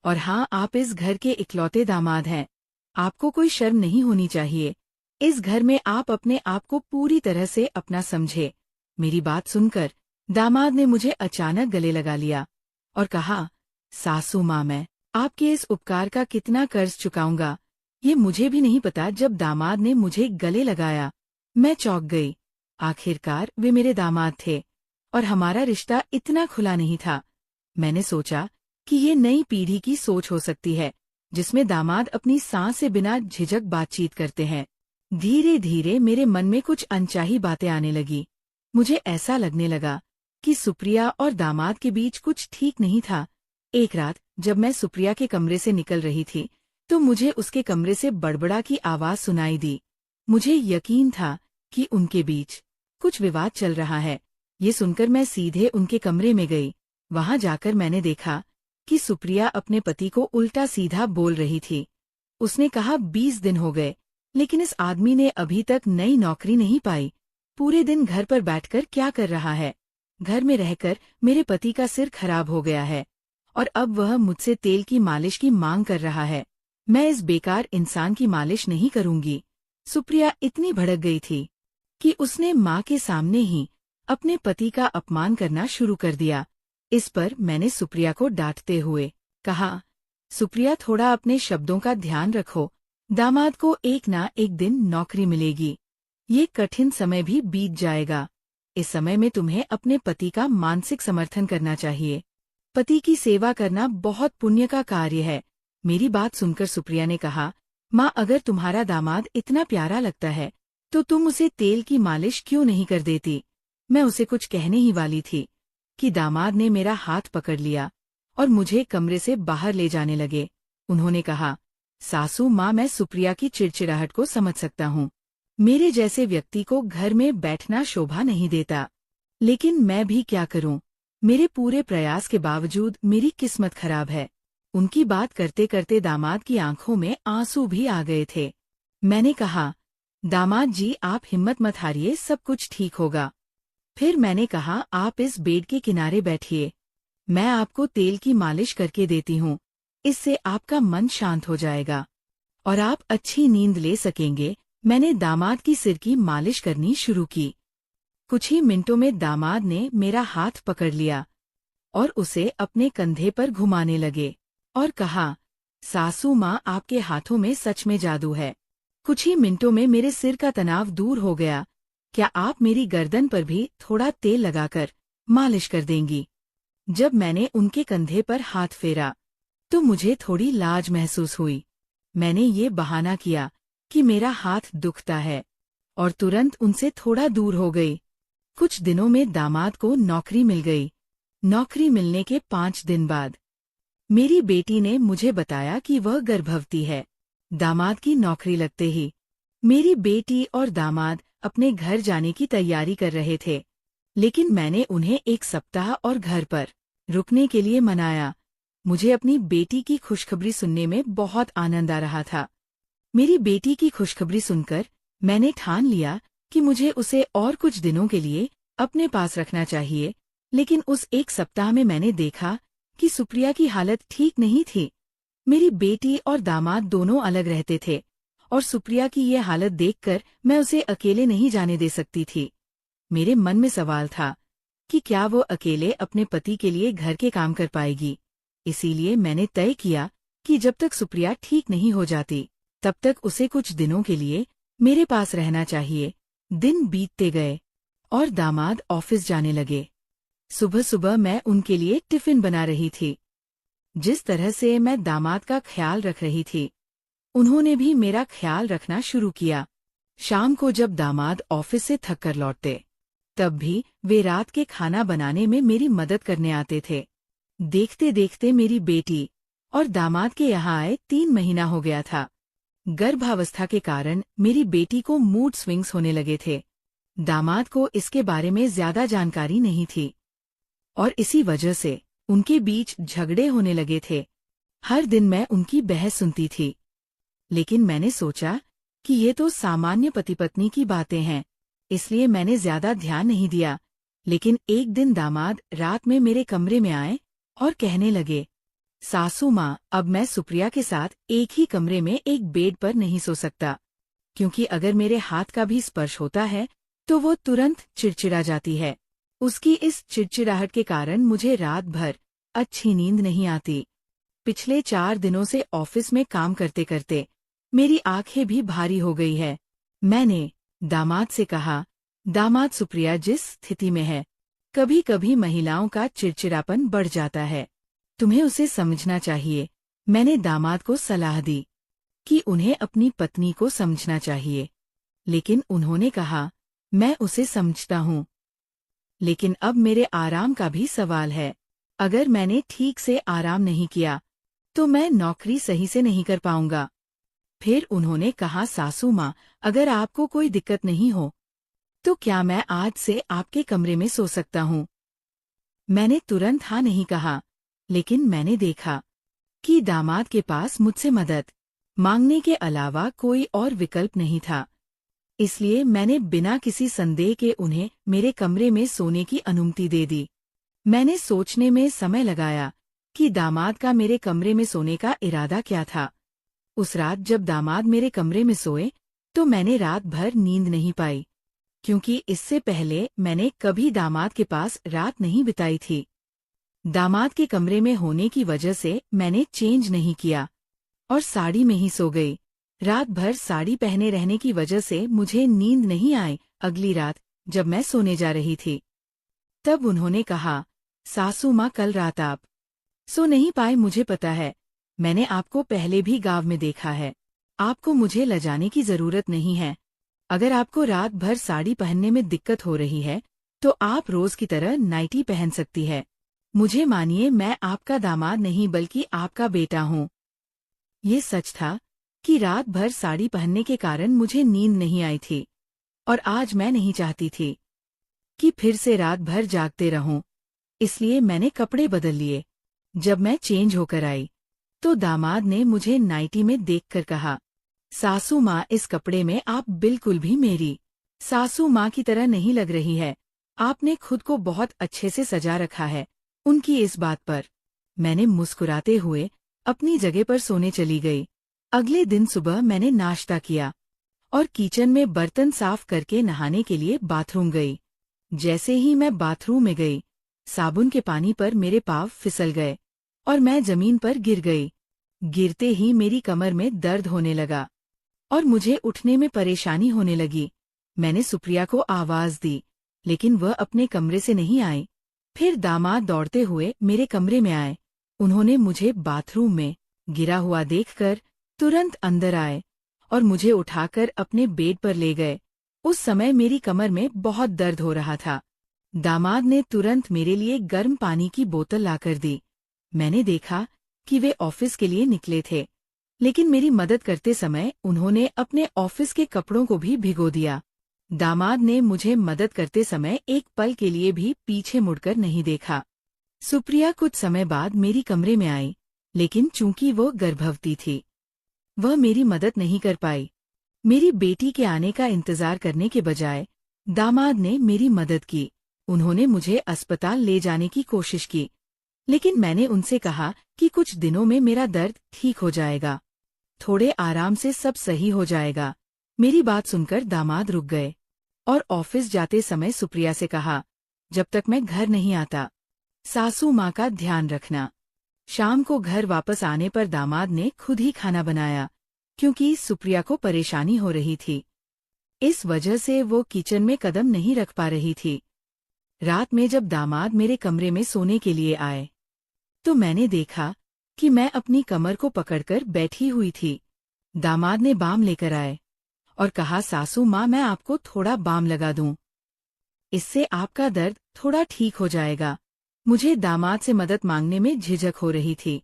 और हाँ, आप इस घर के इकलौते दामाद हैं। आपको कोई शर्म नहीं होनी चाहिए। इस घर में आप अपने आप को पूरी तरह से अपना समझे। मेरी बात सुनकर दामाद ने मुझे अचानक गले लगा लिया और कहा, सासू माँ, मैं आपके इस उपकार का कितना कर्ज चुकाऊंगा ये मुझे भी नहीं पता। जब दामाद ने मुझे गले लगाया मैं चौंक गई। आखिरकार वे मेरे दामाद थे और हमारा रिश्ता इतना खुला नहीं था। मैंने सोचा कि ये नई पीढ़ी की सोच हो सकती है जिसमें दामाद अपनी सांस से बिना झिझक बातचीत करते हैं। धीरे धीरे मेरे मन में कुछ अनचाही बातें आने लगी। मुझे ऐसा लगने लगा कि सुप्रिया और दामाद के बीच कुछ ठीक नहीं था। एक रात जब मैं सुप्रिया के कमरे से निकल रही थी तो मुझे उसके कमरे से बड़बड़ा की आवाज सुनाई दी। मुझे यकीन था कि उनके बीच कुछ विवाद चल रहा है। ये सुनकर मैं सीधे उनके कमरे में गई। वहां जाकर मैंने देखा कि सुप्रिया अपने पति को उल्टा सीधा बोल रही थी। उसने कहा, 20 दिन हो गए लेकिन इस आदमी ने अभी तक नई नौकरी नहीं पाई। पूरे दिन घर पर बैठकर क्या कर रहा है? घर में रहकर मेरे पति का सिर खराब हो गया है और अब वह मुझसे तेल की मालिश की मांग कर रहा है। मैं इस बेकार इंसान की मालिश नहीं करूंगी। सुप्रिया इतनी भड़क गई थी कि उसने माँ के सामने ही अपने पति का अपमान करना शुरू कर दिया। इस पर मैंने सुप्रिया को डांटते हुए कहा, सुप्रिया, थोड़ा अपने शब्दों का ध्यान रखो। दामाद को एक ना एक दिन नौकरी मिलेगी। ये कठिन समय भी बीत जाएगा। इस समय में तुम्हें अपने पति का मानसिक समर्थन करना चाहिए। पति की सेवा करना बहुत पुण्य का कार्य है। मेरी बात सुनकर सुप्रिया ने कहा, माँ, अगर तुम्हारा दामाद इतना प्यारा लगता है तो तुम उसे तेल की मालिश क्यों नहीं कर देती? मैं उसे कुछ कहने ही वाली थी कि दामाद ने मेरा हाथ पकड़ लिया और मुझे कमरे से बाहर ले जाने लगे। उन्होंने कहा, सासू माँ, मैं सुप्रिया की चिड़चिड़ाहट को समझ सकता हूँ। मेरे जैसे व्यक्ति को घर में बैठना शोभा नहीं देता, लेकिन मैं भी क्या करूँ? मेरे पूरे प्रयास के बावजूद मेरी किस्मत खराब है। उनकी बात करते करते दामाद की आंखों में आंसू भी आ गए थे। मैंने कहा, दामाद जी, आप हिम्मत मत हारिए, सब कुछ ठीक होगा। फिर मैंने कहा, आप इस बेड के किनारे बैठिए, मैं आपको तेल की मालिश करके देती हूँ, इससे आपका मन शांत हो जाएगा। और आप अच्छी नींद ले सकेंगे। मैंने दामाद की सिर की मालिश करनी शुरू की। कुछ ही मिनटों में दामाद ने मेरा हाथ पकड़ लिया और उसे अपने कंधे पर घुमाने लगे और कहा, सासू माँ, आपके हाथों में सच में जादू है। कुछ ही मिनटों में मेरे सिर का तनाव दूर हो गया। क्या आप मेरी गर्दन पर भी थोड़ा तेल लगाकर मालिश कर देंगी? जब मैंने उनके कंधे पर हाथ फेरा तो मुझे थोड़ी लाज महसूस हुई। मैंने ये बहाना किया कि मेरा हाथ दुखता है और तुरंत उनसे थोड़ा दूर हो गई। कुछ दिनों में दामाद को नौकरी मिल गई। नौकरी मिलने के 5 दिन बाद मेरी बेटी ने मुझे बताया कि वह गर्भवती है। दामाद की नौकरी लगते ही मेरी बेटी और दामाद अपने घर जाने की तैयारी कर रहे थे, लेकिन मैंने उन्हें 1 सप्ताह और घर पर रुकने के लिए मनाया। मुझे अपनी बेटी की खुशखबरी सुनने में बहुत आनंद आ रहा था। मेरी बेटी की खुशखबरी सुनकर मैंने ठान लिया कि मुझे उसे और कुछ दिनों के लिए अपने पास रखना चाहिए, लेकिन उस 1 सप्ताह में मैंने देखा कि सुप्रिया की हालत ठीक नहीं थी। मेरी बेटी और दामाद दोनों अलग रहते थे और सुप्रिया की ये हालत देखकर मैं उसे अकेले नहीं जाने दे सकती थी। मेरे मन में सवाल था कि क्या वो अकेले अपने पति के लिए घर के काम कर पाएगी। इसीलिए मैंने तय किया कि जब तक सुप्रिया ठीक नहीं हो जाती तब तक उसे कुछ दिनों के लिए मेरे पास रहना चाहिए। दिन बीतते गए और दामाद ऑफिस जाने लगे। सुबह सुबह मैं उनके लिए टिफिन बना रही थी। जिस तरह से मैं दामाद का ख्याल रख रही थी, उन्होंने भी मेरा ख्याल रखना शुरू किया। शाम को जब दामाद ऑफिस से थक कर लौटते, तब भी वे रात के खाना बनाने में मेरी मदद करने आते थे। देखते देखते मेरी बेटी और दामाद के यहाँ आए 3 महीना हो गया था। गर्भावस्था के कारण मेरी बेटी को मूड स्विंग्स होने लगे थे। दामाद को इसके बारे में ज्यादा जानकारी नहीं थी और इसी वजह से उनके बीच झगड़े होने लगे थे। हर दिन मैं उनकी बहस सुनती थी, लेकिन मैंने सोचा कि ये तो सामान्य पति पत्नी की बातें हैं, इसलिए मैंने ज्यादा ध्यान नहीं दिया। लेकिन एक दिन दामाद रात में मेरे कमरे में आए और कहने लगे, सासू माँ, अब मैं सुप्रिया के साथ एक ही कमरे में एक बेड पर नहीं सो सकता, क्योंकि अगर मेरे हाथ का भी स्पर्श होता है तो वो तुरंत चिड़चिड़ा जाती है। उसकी इस चिड़चिड़ाहट के कारण मुझे रात भर अच्छी नींद नहीं आती। पिछले 4 दिनों से ऑफिस में काम करते करते मेरी आंखें भी भारी हो गई है। मैंने दामाद से कहा, दामाद, सुप्रिया जिस स्थिति में है, कभी कभी महिलाओं का चिड़चिड़ापन बढ़ जाता है, तुम्हें उसे समझना चाहिए। मैंने दामाद को सलाह दी कि उन्हें अपनी पत्नी को समझना चाहिए, लेकिन उन्होंने कहा, मैं उसे समझता हूँ, लेकिन अब मेरे आराम का भी सवाल है। अगर मैंने ठीक से आराम नहीं किया तो मैं नौकरी सही से नहीं कर पाऊंगा। फिर उन्होंने कहा, सासू माँ, अगर आपको कोई दिक्कत नहीं हो तो क्या मैं आज से आपके कमरे में सो सकता हूँ? मैंने तुरंत हाँ नहीं कहा, लेकिन मैंने देखा कि दामाद के पास मुझसे मदद मांगने के अलावा कोई और विकल्प नहीं था। इसलिए मैंने बिना किसी संदेह के उन्हें मेरे कमरे में सोने की अनुमति दे दी। मैंने सोचने में समय लगाया कि दामाद का मेरे कमरे में सोने का इरादा क्या था। उस रात जब दामाद मेरे कमरे में सोए तो मैंने रात भर नींद नहीं पाई, क्योंकि इससे पहले मैंने कभी दामाद के पास रात नहीं बिताई थी। दामाद के कमरे में होने की वजह से मैंने चेंज नहीं किया और साड़ी में ही सो गई। रात भर साड़ी पहने रहने की वजह से मुझे नींद नहीं आई। अगली रात जब मैं सोने जा रही थी तब उन्होंने कहा, सासू माँ, कल रात आप सो नहीं पाए, मुझे पता है। मैंने आपको पहले भी गांव में देखा है। आपको मुझे लजाने की जरूरत नहीं है। अगर आपको रात भर साड़ी पहनने में दिक्कत हो रही है तो आप रोज की तरह नाइटी पहन सकती है। मुझे मानिए, मैं आपका दामाद नहीं बल्कि आपका बेटा हूँ। ये सच था कि रात भर साड़ी पहनने के कारण मुझे नींद नहीं आई थी और आज मैं नहीं चाहती थी कि फिर से रात भर जागते रहूं। इसलिए मैंने कपड़े बदल लिए। जब मैं चेंज होकर आई तो दामाद ने मुझे नाइटी में देखकर कहा, सासू माँ, इस कपड़े में आप बिल्कुल भी मेरी सासू माँ की तरह नहीं लग रही है। आपने खुद को बहुत अच्छे से सजा रखा है। उनकी इस बात पर मैंने मुस्कुराते हुए अपनी जगह पर सोने चली गई। अगले दिन सुबह मैंने नाश्ता किया और किचन में बर्तन साफ करके नहाने के लिए बाथरूम गई। जैसे ही मैं बाथरूम में गई, साबुन के पानी पर मेरे पाँव फिसल गए और मैं जमीन पर गिर गई। गिरते ही मेरी कमर में दर्द होने लगा और मुझे उठने में परेशानी होने लगी। मैंने सुप्रिया को आवाज दी, लेकिन वह अपने कमरे से नहीं आई। फिर दामाद दौड़ते हुए मेरे कमरे में आए। उन्होंने मुझे बाथरूम में गिरा हुआ देखकर तुरंत अंदर आए और मुझे उठाकर अपने बेड पर ले गए। उस समय मेरी कमर में बहुत दर्द हो रहा था। दामाद ने तुरंत मेरे लिए गर्म पानी की बोतल लाकर दी। मैंने देखा कि वे ऑफिस के लिए निकले थे, लेकिन मेरी मदद करते समय उन्होंने अपने ऑफिस के कपड़ों को भी भिगो दिया। दामाद ने मुझे मदद करते समय एक पल के लिए भी पीछे मुड़कर नहीं देखा। सुप्रिया कुछ समय बाद मेरी कमरे में आई, लेकिन चूंकि वो गर्भवती थी, वह मेरी मदद नहीं कर पाई। मेरी बेटी के आने का इंतजार करने के बजाय दामाद ने मेरी मदद की। उन्होंने मुझे अस्पताल ले जाने की कोशिश की, लेकिन मैंने उनसे कहा कि कुछ दिनों में मेरा दर्द ठीक हो जाएगा, थोड़े आराम से सब सही हो जाएगा। मेरी बात सुनकर दामाद रुक गए और ऑफिस जाते समय सुप्रिया से कहा, जब तक मैं घर नहीं आता, सासू माँ का ध्यान रखना। शाम को घर वापस आने पर दामाद ने खुद ही खाना बनाया, क्योंकि सुप्रिया को परेशानी हो रही थी। इस वजह से वो किचन में कदम नहीं रख पा रही थी। रात में जब दामाद मेरे कमरे में सोने के लिए आए, तो मैंने देखा कि मैं अपनी कमर को पकड़कर बैठी हुई थी। दामाद ने बाम लेकर आए और कहा, सासू माँ, मैं आपको थोड़ा बाम लगा दूं, इससे आपका दर्द थोड़ा ठीक हो जाएगा। मुझे दामाद से मदद मांगने में झिझक हो रही थी,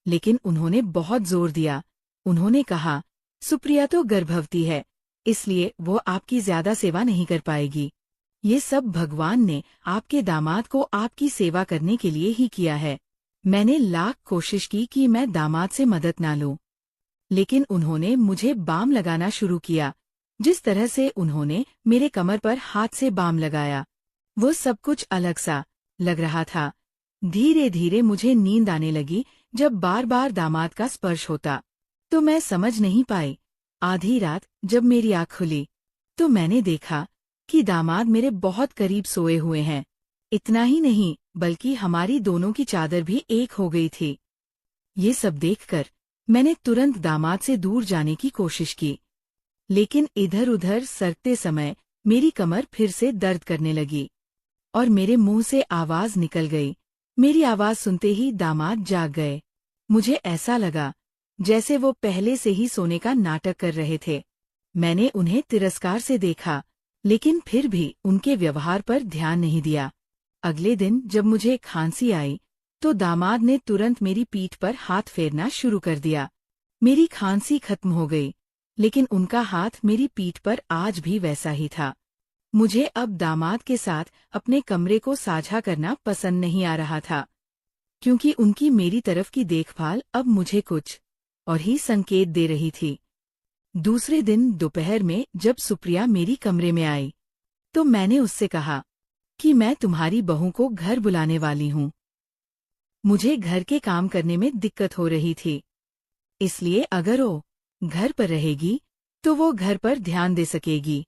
लेकिन उन्होंने बहुत जोर दिया। उन्होंने कहा, सुप्रिया तो गर्भवती है, इसलिए वो आपकी ज्यादा सेवा नहीं कर पाएगी। ये सब भगवान ने आपके दामाद को आपकी सेवा करने के लिए ही किया है। मैंने लाख कोशिश की कि मैं दामाद से मदद ना लूं, लेकिन उन्होंने मुझे बाम लगाना शुरू किया। जिस तरह से उन्होंने मेरे कमर पर हाथ से बाम लगाया, वो सब कुछ अलग सा लग रहा था। धीरे धीरे मुझे नींद आने लगी। जब बार बार दामाद का स्पर्श होता तो मैं समझ नहीं पाई। आधी रात जब मेरी आँख खुली तो मैंने देखा कि दामाद मेरे बहुत करीब सोए हुए हैं। इतना ही नहीं, बल्कि हमारी दोनों की चादर भी एक हो गई थी। ये सब देखकर मैंने तुरंत दामाद से दूर जाने की कोशिश की, लेकिन इधर उधर सरकते समय मेरी कमर फिर से दर्द करने लगी और मेरे मुंह से आवाज निकल गई। मेरी आवाज सुनते ही दामाद जाग गए। मुझे ऐसा लगा जैसे वो पहले से ही सोने का नाटक कर रहे थे। मैंने उन्हें तिरस्कार से देखा, लेकिन फिर भी उनके व्यवहार पर ध्यान नहीं दिया। अगले दिन जब मुझे खांसी आई तो दामाद ने तुरंत मेरी पीठ पर हाथ फेरना शुरू कर दिया। मेरी खांसी खत्म हो गई, लेकिन उनका हाथ मेरी पीठ पर आज भी वैसा ही था। मुझे अब दामाद के साथ अपने कमरे को साझा करना पसंद नहीं आ रहा था, क्योंकि उनकी मेरी तरफ की देखभाल अब मुझे कुछ और ही संकेत दे रही थी। दूसरे दिन दोपहर में जब सुप्रिया मेरी कमरे में आई तो मैंने उससे कहा कि मैं तुम्हारी बहू को घर बुलाने वाली हूँ। मुझे घर के काम करने में दिक्कत हो रही थी, इसलिए अगर वो घर पर रहेगी तो वो घर पर ध्यान दे सकेगी।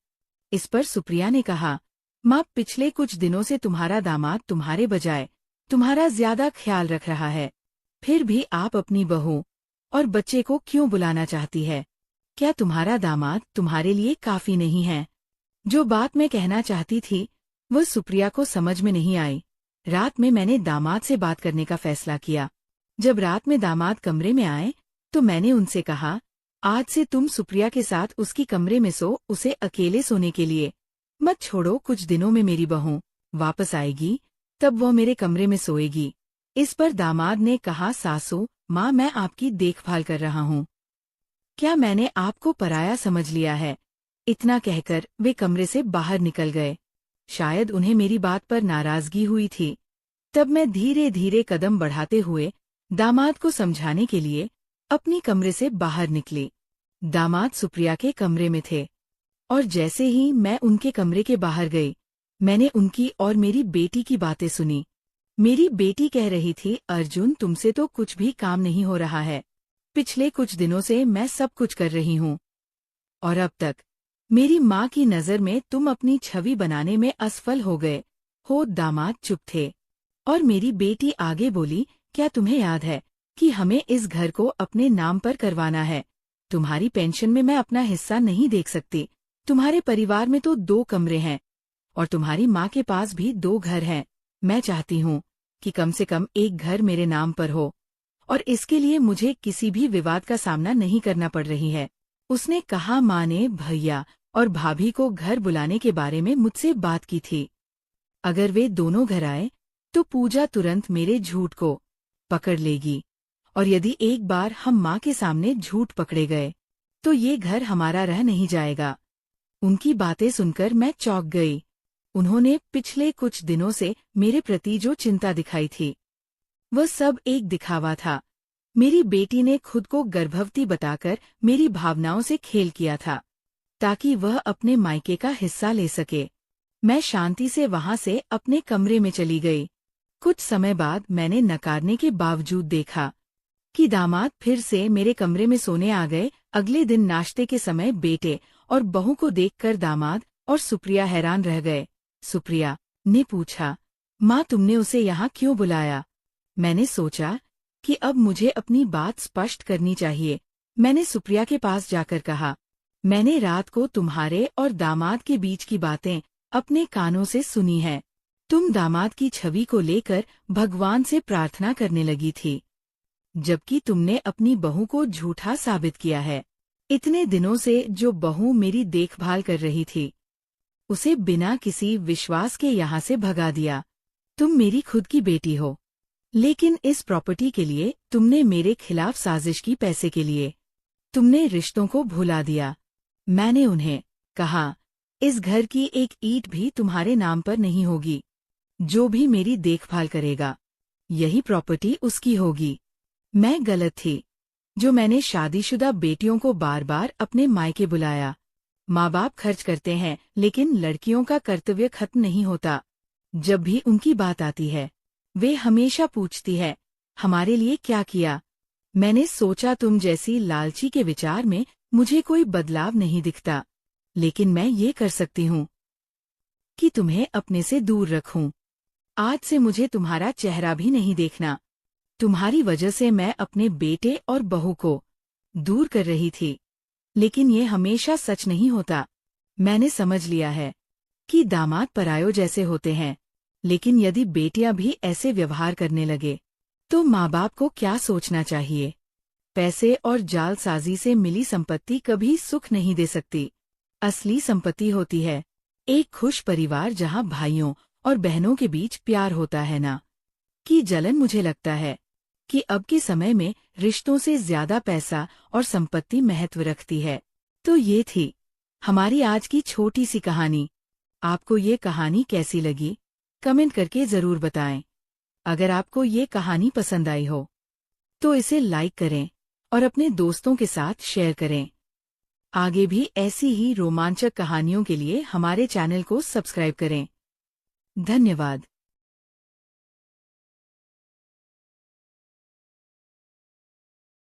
इस पर सुप्रिया ने कहा, माँ, पिछले कुछ दिनों से तुम्हारा दामाद तुम्हारे बजाय तुम्हारा ज्यादा ख्याल रख रहा है, फिर भी आप अपनी बहू और बच्चे को क्यों बुलाना चाहती है? क्या तुम्हारा दामाद तुम्हारे लिए काफी नहीं है? जो बात मैं कहना चाहती थी वो सुप्रिया को समझ में नहीं आई। रात में मैंने दामाद से बात करने का फैसला किया। जब रात में दामाद कमरे में आए तो मैंने उनसे कहा, आज से तुम सुप्रिया के साथ उसकी कमरे में सो, उसे अकेले सोने के लिए मत छोड़ो। कुछ दिनों में मेरी बहू वापस आएगी, तब वो मेरे कमरे में सोएगी। इस पर दामाद ने कहा, सासू माँ, मैं आपकी देखभाल कर रहा हूँ, क्या मैंने आपको पराया समझ लिया है? इतना कहकर वे कमरे से बाहर निकल गए। शायद उन्हें मेरी बात पर नाराजगी हुई थी। तब मैं धीरे धीरे कदम बढ़ाते हुए दामाद को समझाने के लिए अपनी कमरे से बाहर निकली। दामाद सुप्रिया के कमरे में थे और जैसे ही मैं उनके कमरे के बाहर गई, मैंने उनकी और मेरी बेटी की बातें सुनी। मेरी बेटी कह रही थी, अर्जुन, तुमसे तो कुछ भी काम नहीं हो रहा है, पिछले कुछ दिनों से मैं सब कुछ कर रही हूँ, और अब तक मेरी माँ की नज़र में तुम अपनी छवि बनाने में असफल हो गए हो। दामाद चुप थे, और मेरी बेटी आगे बोली, क्या तुम्हें याद है कि हमें इस घर को अपने नाम पर करवाना है? तुम्हारी पेंशन में मैं अपना हिस्सा नहीं देख सकती। तुम्हारे परिवार में तो 2 कमरे हैं, और तुम्हारी माँ के पास भी 2 घर हैं। मैं चाहती हूँ कि कम से कम एक घर मेरे नाम पर हो, और इसके लिए मुझे किसी भी विवाद का सामना नहीं करना पड़ रही है। उसने कहा, माँ ने भैया और भाभी को घर बुलाने के बारे में मुझसे बात की थी। अगर वे दोनों घर आए तो पूजा तुरंत मेरे झूठ को पकड़ लेगी, और यदि एक बार हम माँ के सामने झूठ पकड़े गए तो ये घर हमारा रह नहीं जाएगा। उनकी बातें सुनकर मैं चौंक गई। उन्होंने पिछले कुछ दिनों से मेरे प्रति जो चिंता दिखाई थी, वह सब एक दिखावा था। मेरी बेटी ने खुद को गर्भवती बताकर मेरी भावनाओं से खेल किया था, ताकि वह अपने मायके का हिस्सा ले सके। मैं शांति से वहां से अपने कमरे में चली गई। कुछ समय बाद मैंने नकारने के बावजूद देखा कि दामाद फिर से मेरे कमरे में सोने आ गए। अगले दिन नाश्ते के समय बेटे और बहू को देखकर दामाद और सुप्रिया हैरान रह गए। सुप्रिया ने पूछा, माँ तुमने उसे यहाँ क्यों बुलाया? मैंने सोचा कि अब मुझे अपनी बात स्पष्ट करनी चाहिए। मैंने सुप्रिया के पास जाकर कहा, मैंने रात को तुम्हारे और दामाद के बीच की बातें अपने कानों से सुनी है। तुम दामाद की छवि को लेकर भगवान से प्रार्थना करने लगी थी, जबकि तुमने अपनी बहू को झूठा साबित किया है। इतने दिनों से जो बहू मेरी देखभाल कर रही थी, उसे बिना किसी विश्वास के यहाँ से भगा दिया। तुम मेरी खुद की बेटी हो, लेकिन इस प्रॉपर्टी के लिए तुमने मेरे खिलाफ साजिश की। पैसे के लिए तुमने रिश्तों को भुला दिया। मैंने उन्हें कहा, इस घर की एक ईंट भी तुम्हारे नाम पर नहीं होगी। जो भी मेरी देखभाल करेगा, यही प्रॉपर्टी उसकी होगी। मैं गलत थी जो मैंने शादीशुदा बेटियों को बार बार अपने मायके बुलाया। माँ बाप खर्च करते हैं, लेकिन लड़कियों का कर्तव्य खत्म नहीं होता। जब भी उनकी बात आती है, वे हमेशा पूछती है, हमारे लिए क्या किया? मैंने सोचा तुम जैसी लालची के विचार में मुझे कोई बदलाव नहीं दिखता, लेकिन मैं ये कर सकती हूँ कि तुम्हें अपने से दूर रखूं। आज से मुझे तुम्हारा चेहरा भी नहीं देखना। तुम्हारी वजह से मैं अपने बेटे और बहू को दूर कर रही थी, लेकिन ये हमेशा सच नहीं होता। मैंने समझ लिया है कि दामाद परायों जैसे होते हैं, लेकिन यदि बेटियां भी ऐसे व्यवहार करने लगे तो माँ बाप को क्या सोचना चाहिए? पैसे और जालसाजी से मिली संपत्ति कभी सुख नहीं दे सकती। असली संपत्ति होती है एक खुश परिवार, जहाँ भाइयों और बहनों के बीच प्यार होता है, ना कि जलन। मुझे लगता है कि अब के समय में रिश्तों से ज्यादा पैसा और संपत्ति महत्व रखती है। तो ये थी हमारी आज की छोटी सी कहानी। आपको ये कहानी कैसी लगी? कमेंट करके जरूर बताएं। अगर आपको ये कहानी पसंद आई हो तो इसे लाइक करें और अपने दोस्तों के साथ शेयर करें। आगे भी ऐसी ही रोमांचक कहानियों के लिए हमारे चैनल को सब्सक्राइब करें। धन्यवाद।